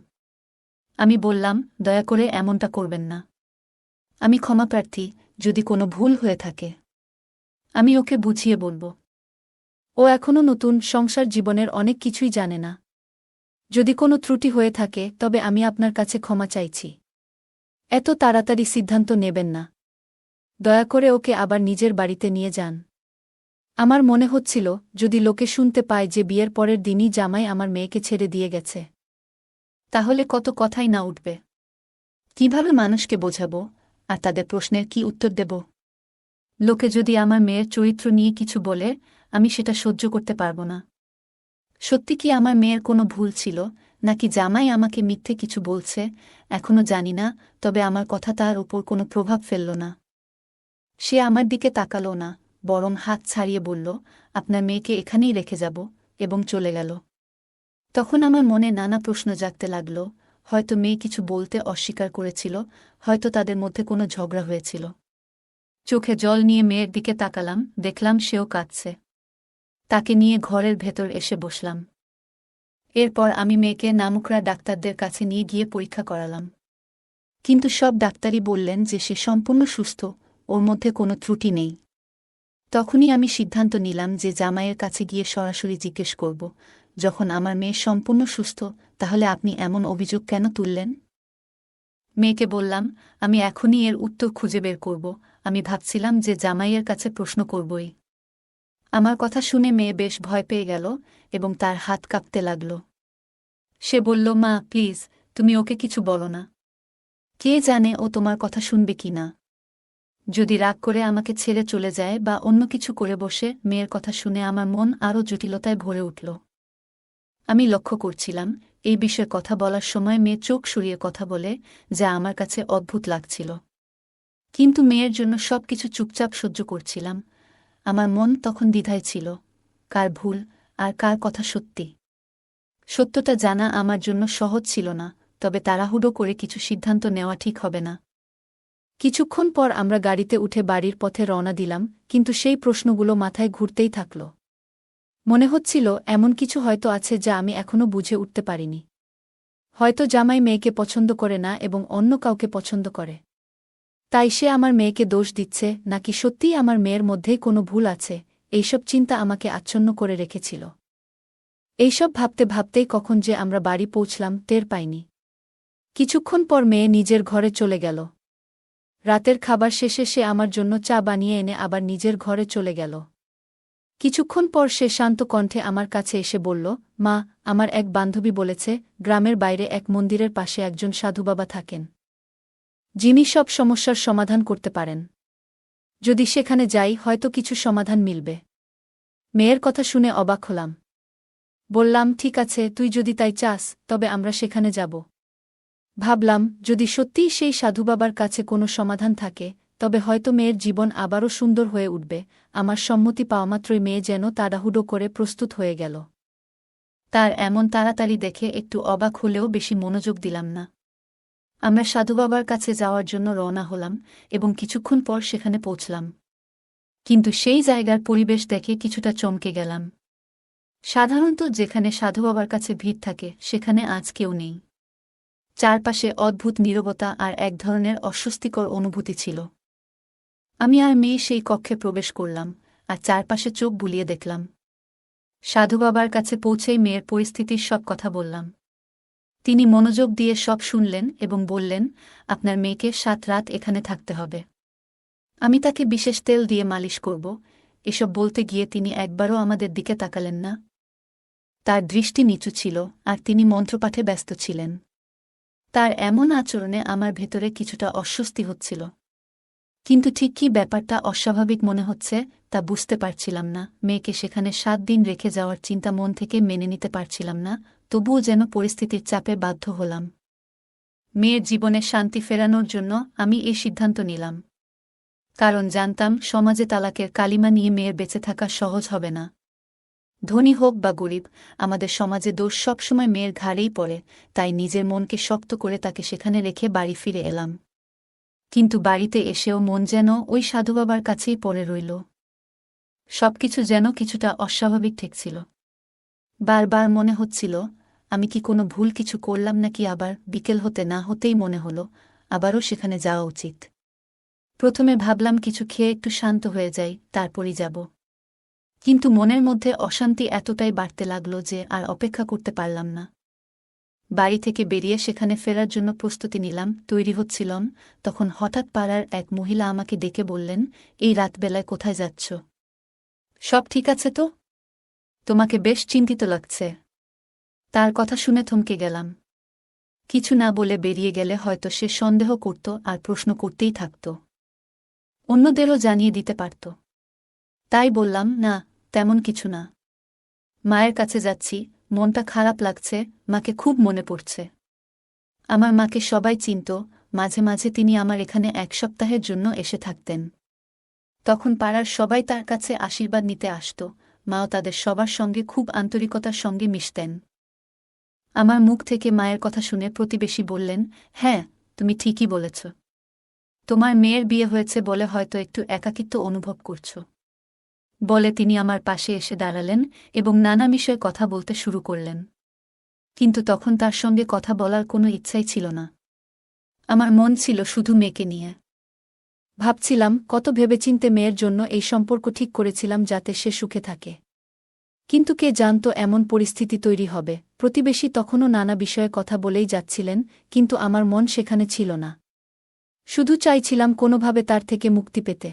আমি বললাম, দয়া করে এমনটা করবেন না। আমি ক্ষমাপ্রার্থী যদি কোনো ভুল হয়ে থাকে। আমি ওকে বুঝিয়ে বলব। ও এখনও নতুন, সংসার জীবনের অনেক কিছুই জানে না। যদি কোনো ত্রুটি হয়ে থাকে তবে আমি আপনার কাছে ক্ষমা চাইছি। এত তাড়াতাড়ি সিদ্ধান্ত নেবেন না। দয়া করে ওকে আবার নিজের বাড়িতে নিয়ে যান। আমার মনে হচ্ছিল যদি লোকে শুনতে পায় যে বিয়ের পরের দিনই জামাই আমার মেয়েকে ছেড়ে দিয়ে গেছে, তাহলে কত কথাই না উঠবে। কিভাবে মানুষকে বোঝাবো আর তাদের প্রশ্নের কি উত্তর দেব? লোকে যদি আমার মেয়ের চরিত্র নিয়ে কিছু বলে, আমি সেটা সহ্য করতে পারব না। সত্যি কি আমার মেয়ের কোনো ভুল ছিল, নাকি জামাই আমাকে মিথ্যে কিছু বলছে, এখনও জানি না। তবে আমার কথা তার উপর কোনো প্রভাব ফেলল না। সে আমার দিকে তাকালো না, বরং হাত ছাড়িয়ে বলল, আপনার মেয়েকে এখানেই রেখে যাব, এবং চলে গেল। তখন আমার মনে নানা প্রশ্ন জাগতে লাগল। হয়তো মেয়ে কিছু বলতে অস্বীকার করেছিল, হয়তো তাদের মধ্যে কোনো ঝগড়া হয়েছিল। চোখে জল নিয়ে মেয়ের দিকে তাকালাম, দেখলাম সেও কাঁদছে। তাকে নিয়ে ঘরের ভেতর এসে বসলাম। এরপর আমি মেয়েকে নামকরা ডাক্তারদের কাছে নিয়ে গিয়ে পরীক্ষা করালাম। কিন্তু সব ডাক্তারই বললেন যে সে সম্পূর্ণ সুস্থ, ওর মধ্যে কোনো ত্রুটি নেই। তখনই আমি সিদ্ধান্ত নিলাম যে জামাইয়ের কাছে গিয়ে সরাসরি জিজ্ঞেস করব, যখন আমার মেয়ে সম্পূর্ণ সুস্থ, তাহলে আপনি এমন অভিযোগ কেন তুললেন? মেয়েকে বললাম, আমি এখনই এর উত্তর খুঁজে বের করব। আমি ভাবছিলাম যে জামাইয়ের কাছে প্রশ্ন করবই। আমার কথা শুনে মেয়ে বেশ ভয় পেয়ে গেল এবং তার হাত কাঁপতে লাগল। সে বলল, মা প্লিজ, তুমি ওকে কিছু বলো না। কে জানে ও তোমার কথা শুনবে কি না। যদি রাগ করে আমাকে ছেড়ে চলে যায় বা অন্য কিছু করে বসে। মেয়ের কথা শুনে আমার মন আরও জটিলতায় ভরে উঠল। আমি লক্ষ্য করছিলাম এই বিষয়ে কথা বলার সময় মেয়ে চোখ সরিয়ে কথা বলে, যা আমার কাছে অদ্ভুত লাগছিল। কিন্তু মেয়ের জন্য সবকিছু চুপচাপ সহ্য করছিলাম। আমার মন তখন দ্বিধায় ছিল, কার ভুল আর কার কথা সত্যি। সত্যটা জানা আমার জন্য সহজ ছিল না, তবে তাড়াহুড়ো করে কিছু সিদ্ধান্ত নেওয়া ঠিক হবে না। কিছুক্ষণ পর আমরা গাড়িতে উঠে বাড়ির পথে রওনা দিলাম, কিন্তু সেই প্রশ্নগুলো মাথায় ঘুরতেই থাকল। মনে হচ্ছিল এমন কিছু হয়তো আছে যা আমি এখনও বুঝে উঠতে পারিনি। হয়তো জামাই মেয়েকে পছন্দ করে না এবং অন্য কাউকে পছন্দ করে। তাই সে আমার মেয়েকে দোষ দিচ্ছে, নাকি সত্যিই আমার মেয়ের মধ্যেই কোনো ভুল আছে। এইসব চিন্তা আমাকে আচ্ছন্ন করে রেখেছিল। এইসব ভাবতে ভাবতেই কখন যে আমরা বাড়ি পৌঁছলাম টের পাইনি। কিছুক্ষণ পর মেয়ে নিজের ঘরে চলে গেল। রাতের খাবার শেষে সে আমার জন্য চা বানিয়ে এনে আবার নিজের ঘরে চলে গেল। কিছুক্ষণ পর সে শান্ত কণ্ঠে আমার কাছে এসে বলল, মা, আমার এক বান্ধবী বলেছে গ্রামের বাইরে এক মন্দিরের পাশে একজন সাধুবাবা থাকেন, যিনি সব সমস্যার সমাধান করতে পারেন। যদি সেখানে যাই হয়তো কিছু সমাধান মিলবে। মেয়ের কথা শুনে অবাক হলাম। বললাম, ঠিক আছে, তুই যদি তাই চাস তবে আমরা সেখানে যাব। ভাবলাম, যদি সত্যিই সেই সাধুবাবার কাছে কোনো সমাধান থাকে তবে হয়তো মেয়ের জীবন আবারও সুন্দর হয়ে উঠবে। আমার সম্মতি পাওয়ামাত্রই মেয়ে যেন তাড়াহুড়ো করে প্রস্তুত হয়ে গেল। তার এমন তাড়াতাড়ি দেখে একটু অবাক হলেও বেশি মনোযোগ দিলাম না। আমরা সাধুবাবার কাছে যাওয়ার জন্য রওনা হলাম এবং কিছুক্ষণ পর সেখানে পৌঁছলাম। কিন্তু সেই জায়গার পরিবেশ দেখে কিছুটা চমকে গেলাম। সাধারণত যেখানে সাধুবাবার কাছে ভিড় থাকে সেখানে আজ কেউ নেই। চারপাশে অদ্ভুত নীরবতা আর এক ধরনের অস্বস্তিকর অনুভূতি ছিল। আমি আর মেয়ে সেই কক্ষে প্রবেশ করলাম আর চারপাশে চোখ বুলিয়ে দেখলাম। সাধুবাবার কাছে পৌঁছেই মেয়ের পরিস্থিতির সব কথা বললাম। তিনি মনোযোগ দিয়ে সব শুনলেন এবং বললেন, আপনার মেয়েকে 7 রাত এখানে থাকতে হবে। আমি তাকে বিশেষ তেল দিয়ে মালিশ করব। এসব বলতে গিয়ে তিনি একবারও আমাদের দিকে তাকালেন না। তার দৃষ্টি নিচু ছিল আর তিনি মন্ত্রপাঠে ব্যস্ত ছিলেন। তার এমন আচরণে আমার ভেতরে কিছুটা অস্বস্তি হচ্ছিল। কিন্তু ঠিক কী ব্যাপারটা অস্বাভাবিক মনে হচ্ছে তা বুঝতে পারছিলাম না। মেয়েকে সেখানে 7 দিন রেখে যাওয়ার চিন্তা মন থেকে মেনে নিতে পারছিলাম না, তবুও যেন পরিস্থিতির চাপে বাধ্য হলাম। মেয়ের জীবনে শান্তি ফেরানোর জন্য আমি এই সিদ্ধান্ত নিলাম। কারণ জানতাম সমাজে তালাকের কালিমা নিয়ে মেয়ের বেঁচে থাকা সহজ হবে না। ধনী হোক বা গরিব, আমাদের সমাজে দোষ সবসময় মেয়ের ঘাড়েই পড়ে। তাই নিজের মনকে শক্ত করে তাকে সেখানে রেখে বাড়ি ফিরে এলাম। কিন্তু বাড়িতে এসেও মন যেন ওই সাধুবাবার কাছেই পড়ে রইল। সবকিছু যেন কিছুটা অস্বাভাবিক ঠেকছিল। বারবার মনে হচ্ছিল আমি কি কোনো ভুল কিছু করলাম নাকি, আবার বিকেল হতে না হতেই মনে হলো আবারও সেখানে যাওয়া উচিত। প্রথমে ভাবলাম কিছু খেয়ে একটু শান্ত হয়ে যাই, তারপরই যাব। কিন্তু মনের মধ্যে অশান্তি এতটাই বাড়তে লাগল যে আর অপেক্ষা করতে পারলাম না। বাড়ি থেকে বেরিয়ে সেখানে ফেরার জন্য প্রস্তুতি নিলাম, তৈরি হচ্ছিলাম, তখন হঠাৎ পাড়ার এক মহিলা আমাকে ডেকে বললেন, এই রাতবেলায় কোথায় যাচ্ছ? সব ঠিক আছে তো? তোমাকে বেশ চিন্তিত লাগছে। তার কথা শুনে থমকে গেলাম। কিছু না বলে বেরিয়ে গেলে হয়তো সে সন্দেহ করত আর প্রশ্ন করতেই থাকত, অন্যদেরও জানিয়ে দিতে পারত। তাই বললাম, না, তেমন কিছু না। মায়ের কাছে যাচ্ছি, মনটা খারাপ লাগছে, মাকে খুব মনে পড়ছে। আমার মাকে সবাই চিনত, মাঝে মাঝে তিনি আমার এখানে 1 সপ্তাহের জন্য এসে থাকতেন। তখন পাড়ার সবাই তার কাছে আশীর্বাদ নিতে আসত, মাও তাদের সবার সঙ্গে খুব আন্তরিকতার সঙ্গে মিশতেন। আমার মুখ থেকে মায়ের কথা শুনে প্রতিবেশী বললেন, হ্যাঁ, তুমি ঠিকই বলেছ। তোমার মেয়ের বিয়ে হয়েছে বলে হয়তো একটু একাকিত্ব অনুভব করছ। বলে তিনি আমার পাশে এসে দাঁড়ালেন এবং নানা বিষয়ে কথা বলতে শুরু করলেন। কিন্তু তখন তার সঙ্গে কথা বলার কোনো ইচ্ছাই ছিল না। আমার মন ছিল শুধু মেয়েকে নিয়ে। ভাবছিলাম কত ভেবেচিন্তে মেয়ের জন্য এই সম্পর্ক ঠিক করেছিলাম যাতে সে সুখে থাকে। কিন্তু কে জানত এমন পরিস্থিতি তৈরি হবে। প্রতিবেশী তখনও নানা বিষয়ে কথা বলেই যাচ্ছিলেন, কিন্তু আমার মন সেখানে ছিল না। শুধু চাইছিলাম কোনোভাবে তার থেকে মুক্তি পেতে।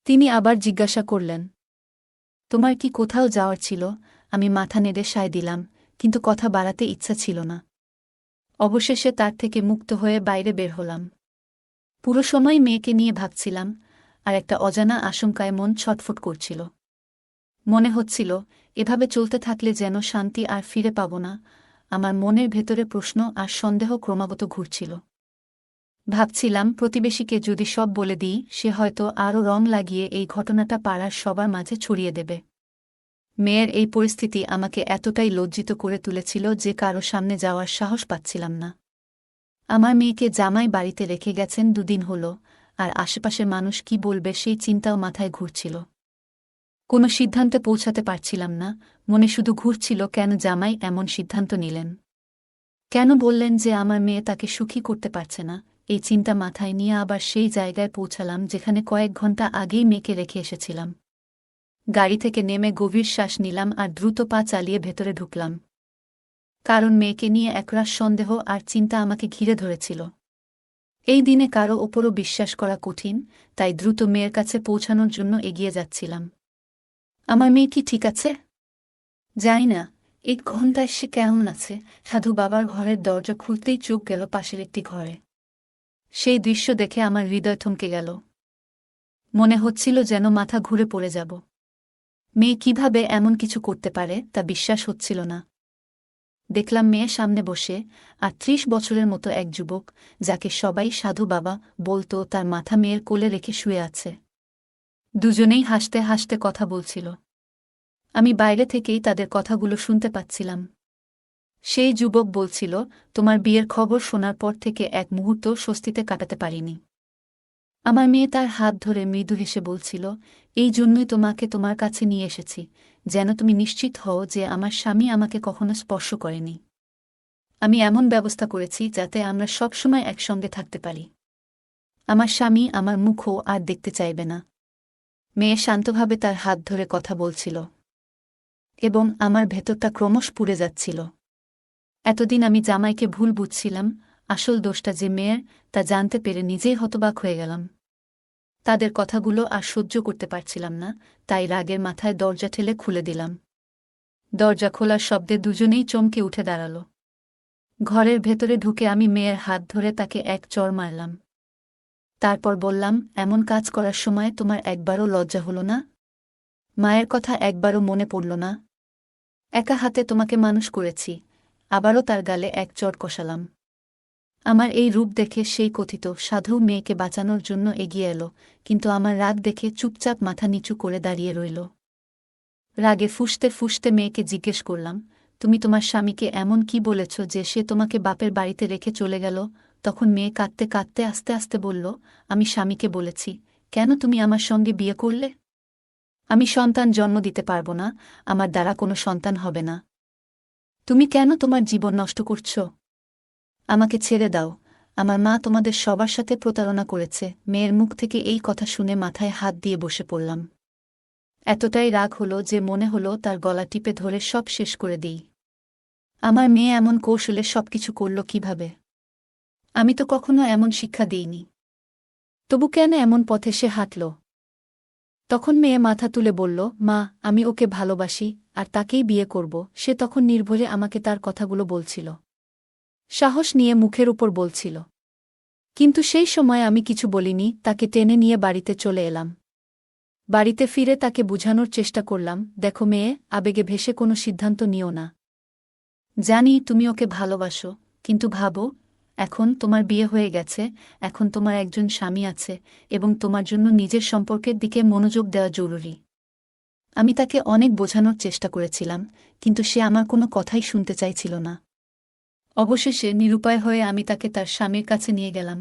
তিনি আবার জিজ্ঞাসা করলেন, তোমার কি কোথাও যাওয়ার ছিল? আমি মাথা নেড়ে সায় দিলাম, কিন্তু কথা বাড়াতে ইচ্ছা ছিল না। অবশেষে তার থেকে মুক্ত হয়ে বাইরে বের হলাম। পুরো সময় মেয়েকে নিয়ে ভাবছিলাম, আর একটা অজানা আশঙ্কায় মন ছটফট করছিল। মনে হচ্ছিল এভাবে চলতে থাকলে যেন শান্তি আর ফিরে পাব না। আমার মনের ভেতরে প্রশ্ন আর সন্দেহ ক্রমাগত ঘুরছিল। ভাবছিলাম প্রতিবেশীকে যদি সব বলে দিই, সে হয়তো আরও রং লাগিয়ে এই ঘটনাটা পাড়ার সবার মাঝে ছড়িয়ে দেবে। মেয়ের এই পরিস্থিতি আমাকে এতটাই লজ্জিত করে তুলেছিল যে কারো সামনে যাওয়ার সাহস পাচ্ছিলাম না। আমার মেয়েকে জামাই বাড়িতে রেখে গেছেন 2 দিন হল, আর আশেপাশের মানুষ কি বলবে সেই চিন্তাও মাথায় ঘুরছিল। কোনো সিদ্ধান্তে পৌঁছাতে পারছিলাম না, মনে শুধু ঘুরছিল কেন জামাই এমন সিদ্ধান্ত নিলেন। কেন বললেন যে আমার মেয়ে তাকে সুখী করতে পারছে না। এই চিন্তা মাথায় নিয়ে আবার সেই জায়গায় পৌঁছালাম যেখানে কয়েক ঘন্টা আগেই মেয়েকে রেখে এসেছিলাম। গাড়ি থেকে নেমে গভীর শ্বাস নিলাম আর দ্রুত পা চালিয়ে ভেতরে ঢুকলাম। কারণ মেয়েকে নিয়ে একরাশ সন্দেহ আর চিন্তা আমাকে ঘিরে ধরেছিল। এই দিনে কারো ওপরও বিশ্বাস করা কঠিন, তাই দ্রুত মেয়ের কাছে পৌঁছানোর জন্য এগিয়ে যাচ্ছিলাম। আমার মেয়ে কি ঠিক আছে? জানি না। 1 ঘণ্টায় সে কেমন আছে? সাধু বাবার ঘরের দরজা খুলতেই চোখ গেল পাশের একটি ঘরে। সেই দৃশ্য দেখে আমার হৃদয় থমকে গেল। মনে হচ্ছিল যেন মাথা ঘুরে পড়ে যাব। মেয়ে কিভাবে এমন কিছু করতে পারে তা বিশ্বাস হচ্ছিল না। দেখলাম মেয়ে সামনে বসে, আর 30 বছরের মতো এক যুবক, যাকে সবাই সাধু বাবা বলতো, তার মাথা মেয়ের কোলে রেখে শুয়ে আছে। দুজনেই হাসতে হাসতে কথা বলছিল। আমি বাইরে থেকেই তাদের কথাগুলো শুনতে পাচ্ছিলাম। সেই যুবক বলছিল, তোমার বিয়ের খবর শোনার পর থেকে এক মুহূর্ত স্বস্তিতে কাটাতে পারিনি। আমার মেয়ে তার হাত ধরে মৃদু হেসে বলছিল, এই জন্যই তোমাকে তোমার কাছে নিয়ে এসেছি, যেন তুমি নিশ্চিত হও যে আমার স্বামী আমাকে কখনো স্পর্শ করেনি। আমি এমন ব্যবস্থা করেছি যাতে আমরা সবসময় একসঙ্গে থাকতে পারি। আমার স্বামী আমার মুখও আর দেখতে চাইবে না। মেয়ে শান্তভাবে তার হাত ধরে কথা বলছিল, এবং আমার ভেতরটা ক্রমশ পুড়ে যাচ্ছিল। এতদিন আমি জামাইকে ভুল বুঝছিলাম, আসল দোষটা যে মেয়ের তা জানতে পেরে নিজেই হতবাক হয়ে গেলাম। তাদের কথাগুলো আর সহ্য করতে পারছিলাম না, তাই রাগের মাথায় দরজা ঠেলে খুলে দিলাম। দরজা খোলার শব্দে দুজনেই চমকে উঠে দাঁড়াল। ঘরের ভেতরে ঢুকে আমি মেয়ের হাত ধরে তাকে এক চড় মারলাম। তারপর বললাম, এমন কাজ করার সময় তোমার একবারও লজ্জা হলো না? মায়ের কথা একবারও মনে পড়ল না? একা হাতে তোমাকে মানুষ করেছি। আবারও তার গালে এক চড় কষালাম। আমার এই রূপ দেখে সেই কথিত সাধু মেয়েকে বাঁচানোর জন্য এগিয়ে এলো, কিন্তু আমার রাগ দেখে চুপচাপ মাথা নিচু করে দাঁড়িয়ে রইল। রাগে ফুঁসতে ফুঁসতে মেয়েকে জিজ্ঞেস করলাম, তুমি তোমার স্বামীকে এমন কি বলেছ যে সে তোমাকে বাপের বাড়িতে রেখে চলে গেল? তখন মেয়ে কাঁদতে কাঁদতে আস্তে আস্তে বলল, আমি স্বামীকে বলেছি, কেন তুমি আমার সঙ্গে বিয়ে করলে? আমি সন্তান জন্ম দিতে পারব না, আমার দ্বারা কোনো সন্তান হবে না। তুমি কেন তোমার জীবন নষ্ট করছ? আমাকে ছেড়ে দাও। আমার মা তোমাদের সবার সাথে প্রতারণা করেছে। মেয়ের মুখ থেকে এই কথা শুনে মাথায় হাত দিয়ে বসে পড়লাম। এতটাই রাগ হলো যে মনে হলো তার গলা টিপে ধরে সব শেষ করে দিই। আমার মেয়ে এমন কৌশলে সবকিছু করল কিভাবে? আমি তো কখনো এমন শিক্ষা দিইনি। তবু কেন এমন পথে সে হাঁটল? তখন মেয়ে মাথা তুলে বলল, মা, আমি ওকে ভালোবাসি আর তাকেই বিয়ে করব। সে তখন নির্ভয়ে আমাকে তার কথাগুলো বলছিল, সাহস নিয়ে মুখের উপর বলছিল। কিন্তু সেই সময় আমি কিছু বলিনি, তাকে টেনে নিয়ে বাড়িতে চলে এলাম। বাড়িতে ফিরে তাকে বুঝানোর চেষ্টা করলাম, দেখো মেয়ে, আবেগে ভেসে কোনো সিদ্ধান্ত নিও না। জানি তুমি ওকে ভালোবাসো, কিন্তু ভাবো, এখন তোমার বিয়ে হয়ে গেছে, এখন তোমার একজন স্বামী আছে এবং তোমার জন্য নিজের সম্পর্কের দিকে মনোযোগ দেওয়া জরুরি। আমি তাকে অনেক বোঝানোর চেষ্টা করেছিলাম, কিন্তু সে আমার কোনো কথাই শুনতে চাইছিল না। অবশেষে নিরুপায় হয়ে আমি তাকে তার স্বামীর কাছে নিয়ে গেলাম।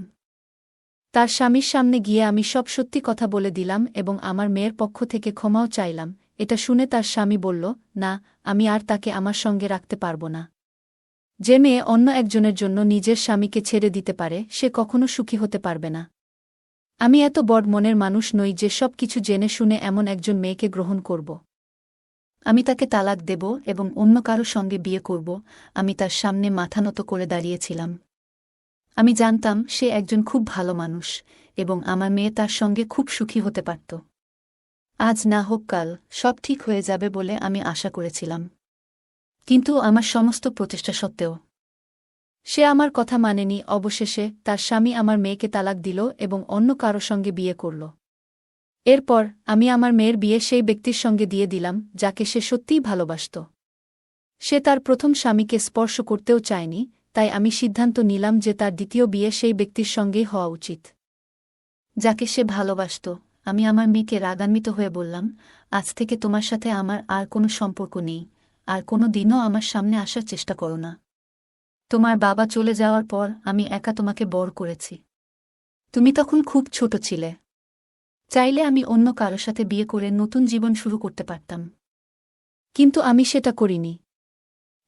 তার স্বামীর সামনে গিয়ে আমি সব সত্যি কথা বলে দিলাম এবং আমার মেয়ের পক্ষ থেকে ক্ষমাও চাইলাম। এটা শুনে তার স্বামী বলল, না, আমি আর তাকে আমার সঙ্গে রাখতে পারব না। যে মেয়ে অন্য একজনের জন্য নিজের স্বামীকে ছেড়ে দিতে পারে, সে কখনো সুখী হতে পারবে না। আমি এত বড় মনের মানুষ নই যে সব কিছু জেনে শুনে এমন একজন মেয়েকে গ্রহণ করব। আমি তাকে তালাক দেব এবং অন্য কারো সঙ্গে বিয়ে করব। আমি তার সামনে মাথা নত করে দাঁড়িয়েছিলাম। আমি জানতাম সে একজন খুব ভালো মানুষ এবং আমার মেয়ে তার সঙ্গে খুব সুখী হতে পারত। আজ না হোক কাল সব ঠিক হয়ে যাবে বলে আমি আশা করেছিলাম। কিন্তু আমার সমস্ত প্রচেষ্টা সত্ত্বেও সে আমার কথা মানেনি। অবশেষে তার স্বামী আমার মেয়েকে তালাক দিল এবং অন্য কারো সঙ্গে বিয়ে করল। এরপর আমি আমার মেয়ের বিয়ে সেই ব্যক্তির সঙ্গে দিয়ে দিলাম যাকে সে সত্যিই ভালোবাসত। সে তার প্রথম স্বামীকে স্পর্শ করতেও চায়নি, তাই আমি সিদ্ধান্ত নিলাম যে তার দ্বিতীয় বিয়ে সেই ব্যক্তির সঙ্গেই হওয়া উচিত যাকে সে ভালোবাসত। আমি আমার মেয়েকে রাগান্বিত হয়ে বললাম, আজ থেকে তোমার সাথে আমার আর কোনো সম্পর্ক নেই, আর কোনো দিনও আমার সামনে আসার চেষ্টা করো না। তোমার বাবা চলে যাওয়ার পর আমি একা তোমাকে বড় করেছি। তুমি তখন খুব ছোট ছিলে। চাইলে আমি অন্য কারো সাথে বিয়ে করে নতুন জীবন শুরু করতে পারতাম। কিন্তু আমি সেটা করিনি।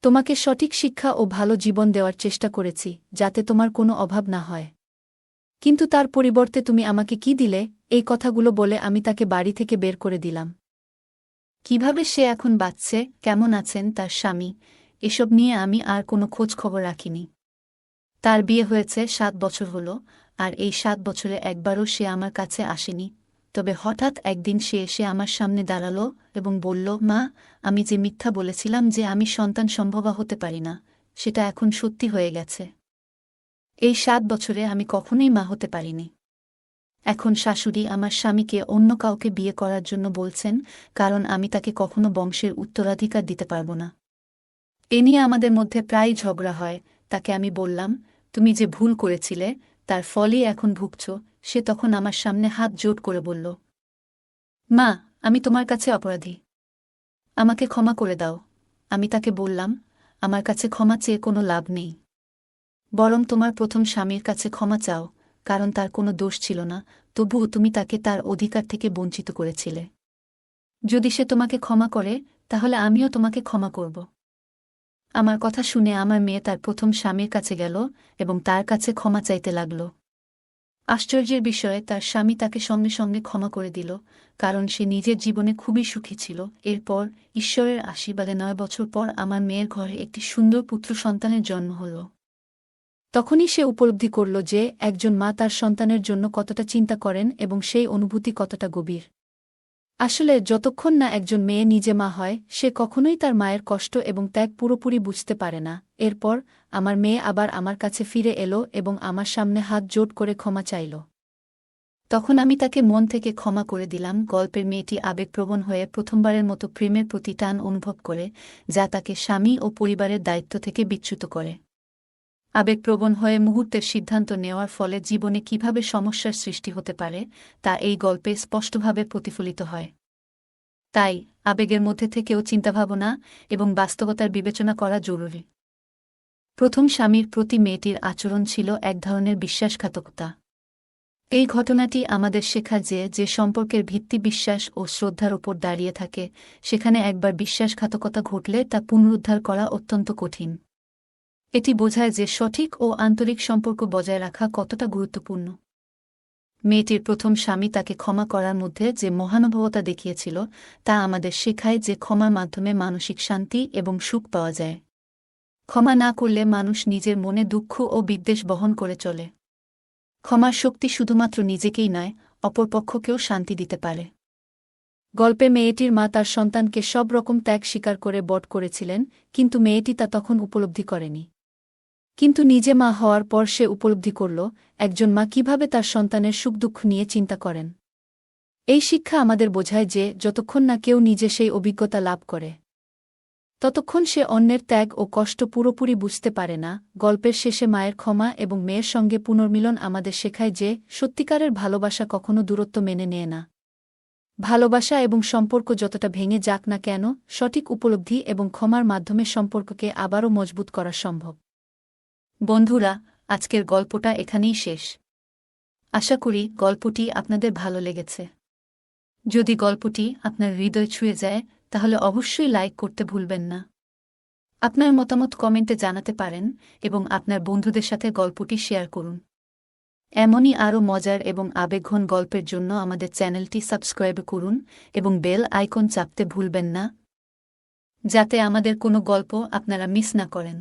তোমাকে সঠিক শিক্ষা ও ভালো জীবন দেওয়ার চেষ্টা করেছি, যাতে তোমার কোনো অভাব না হয়। কিন্তু তার পরিবর্তে তুমি আমাকে কি দিলে? এই কথাগুলো বলে আমি তাকে বাড়ি থেকে বের করে দিলাম। কিভাবে সে এখন বাঁচছে, কেমন আছেন তার স্বামী, এসব নিয়ে আমি আর কোনো খোঁজ খবর রাখিনি। তার বিয়ে হয়েছে 7 বছর হলো, আর এই 7 বছরে একবারও সে আমার কাছে আসেনি। তবে হঠাৎ একদিন সে এসে আমার সামনে দাঁড়ালো এবং বলল, মা, আমি যে মিথ্যা বলেছিলাম যে আমি সন্তান সম্ভবা হতে পারি না, সেটা এখন সত্যি হয়ে গেছে। এই 7 বছরে আমি কখনোই মা হতে পারিনি। এখন শাশুড়ি আমার স্বামীকে অন্য কাউকে বিয়ে করার জন্য বলছেন, কারণ আমি তাকে কখনো বংশের উত্তরাধিকার দিতে পারব না। এ নিয়ে আমাদের মধ্যে প্রায় ঝগড়া হয়। তাকে আমি বললাম, তুমি যে ভুল করেছিলে তার ফলই এখন ভুগছ। সে তখন আমার সামনে হাত জোট করে বলল, মা, আমি তোমার কাছে অপরাধী, আমাকে ক্ষমা করে দাও। আমি তাকে বললাম, আমার কাছে ক্ষমা চেয়ে কোনো লাভ নেই, বরং তোমার প্রথম স্বামীর কাছে ক্ষমা চাও, কারণ তার কোনো দোষ ছিল না, তবুও তুমি তাকে তার অধিকার থেকে বঞ্চিত করেছিলে। যদি সে তোমাকে ক্ষমা করে, তাহলে আমিও তোমাকে ক্ষমা করব। আমার কথা শুনে আমার মেয়ে তার প্রথম স্বামীর কাছে গেল এবং তার কাছে ক্ষমা চাইতে লাগল। আশ্চর্যের বিষয়ে তার স্বামী তাকে সঙ্গে সঙ্গে ক্ষমা করে দিল, কারণ সে নিজের জীবনে খুবই সুখী ছিল। এরপর ঈশ্বরের আশীর্বাদে 9 বছর পর আমার মেয়ের ঘরে একটি সুন্দর পুত্র সন্তানের জন্ম হল। তখনই সে উপলব্ধি করল যে একজন মা তার সন্তানের জন্য কতটা চিন্তা করেন এবং সেই অনুভূতি কতটা গভীর। আসলে যতক্ষণ না একজন মেয়ে নিজে মা হয়, সে কখনোই তার মায়ের কষ্ট এবং ত্যাগ পুরোপুরি বুঝতে পারে না। এরপর আমার মেয়ে আবার আমার কাছে ফিরে এলো এবং আমার সামনে হাত জোট করে ক্ষমা চাইল। তখন আমি তাকে মন থেকে ক্ষমা করে দিলাম। গল্পের মেয়েটি আবেগপ্রবণ হয়ে প্রথমবারের মতো প্রেমের প্রতি টান অনুভব করে, যা তাকে স্বামী ও পরিবারের দায়িত্ব থেকে বিচ্যুত করে। আবেগপ্রবণ হয়ে মুহূর্তের সিদ্ধান্ত নেওয়ার ফলে জীবনে কিভাবে সমস্যার সৃষ্টি হতে পারে তা এই গল্পে স্পষ্টভাবে প্রতিফলিত হয়। তাই আবেগের মধ্যে থেকেও চিন্তাভাবনা এবং বাস্তবতার বিবেচনা করা জরুরি। প্রথম স্বামীর প্রতি মেয়েটির আচরণ ছিল এক ধরনের বিশ্বাসঘাতকতা। এই ঘটনাটি আমাদের শেখায় যে যে সম্পর্কের ভিত্তি বিশ্বাস ও শ্রদ্ধার ওপর দাঁড়িয়ে থাকে সেখানে একবার বিশ্বাসঘাতকতা ঘটলে তা পুনরুদ্ধার করা অত্যন্ত কঠিন। এটি বোঝায় যে সঠিক ও আন্তরিক সম্পর্ক বজায় রাখা কতটা গুরুত্বপূর্ণ। মেয়েটির প্রথম স্বামী তাকে ক্ষমা করার মধ্যে যে মহানুভবতা দেখিয়েছিল তা আমাদের শেখায় যে ক্ষমার মাধ্যমে মানসিক শান্তি এবং সুখ পাওয়া যায়। ক্ষমা না করলে মানুষ নিজের মনে দুঃখ ও বিদ্বেষ বহন করে চলে। ক্ষমার শক্তি শুধুমাত্র নিজেকেই নয়, অপরপক্ষকেও শান্তি দিতে পারে। গল্পে মেয়েটির মা তার সন্তানকে সব রকম ত্যাগ স্বীকার করে বট করেছিলেন, কিন্তু মেয়েটি তা তখন উপলব্ধি করেনি। কিন্তু নিজে মা হওয়ার পর সে উপলব্ধি করল একজন মা কিভাবে তার সন্তানের সুখ দুঃখ নিয়ে চিন্তা করেন। এই শিক্ষা আমাদের বোঝায় যে যতক্ষণ না কেউ নিজে সেই অভিজ্ঞতা লাভ করে ততক্ষণ সে অন্যের ত্যাগ ও কষ্ট পুরোপুরি বুঝতে পারে না। গল্পের শেষে মায়ের ক্ষমা এবং মেয়ের সঙ্গে পুনর্মিলন আমাদের শেখায় যে সত্যিকারের ভালোবাসা কখনো দূরত্ব মেনে নেয় না। ভালোবাসা এবং সম্পর্ক যতটা ভেঙে যাক না কেন, সঠিক উপলব্ধি এবং ক্ষমার মাধ্যমে সম্পর্ককে আবারও মজবুত করা সম্ভব। বন্ধুরা, আজকের গল্পটা এখানেই শেষ। আশা করি গল্পটি আপনাদের ভালো লেগেছে। যদি গল্পটি আপনার হৃদয় ছুঁয়ে যায় তাহলে অবশ্যই লাইক করতে ভুলবেন না। আপনার মতামত কমেন্টে জানাতে পারেন এবং আপনার বন্ধুদের সাথে গল্পটি শেয়ার করুন। এমনই আরও মজার এবং আবেগঘন গল্পের জন্য আমাদের চ্যানেলটি সাবস্ক্রাইব করুন এবং বেল আইকন চাপতে ভুলবেন না, যাতে আমাদের কোনো গল্প আপনারা মিস না করেন।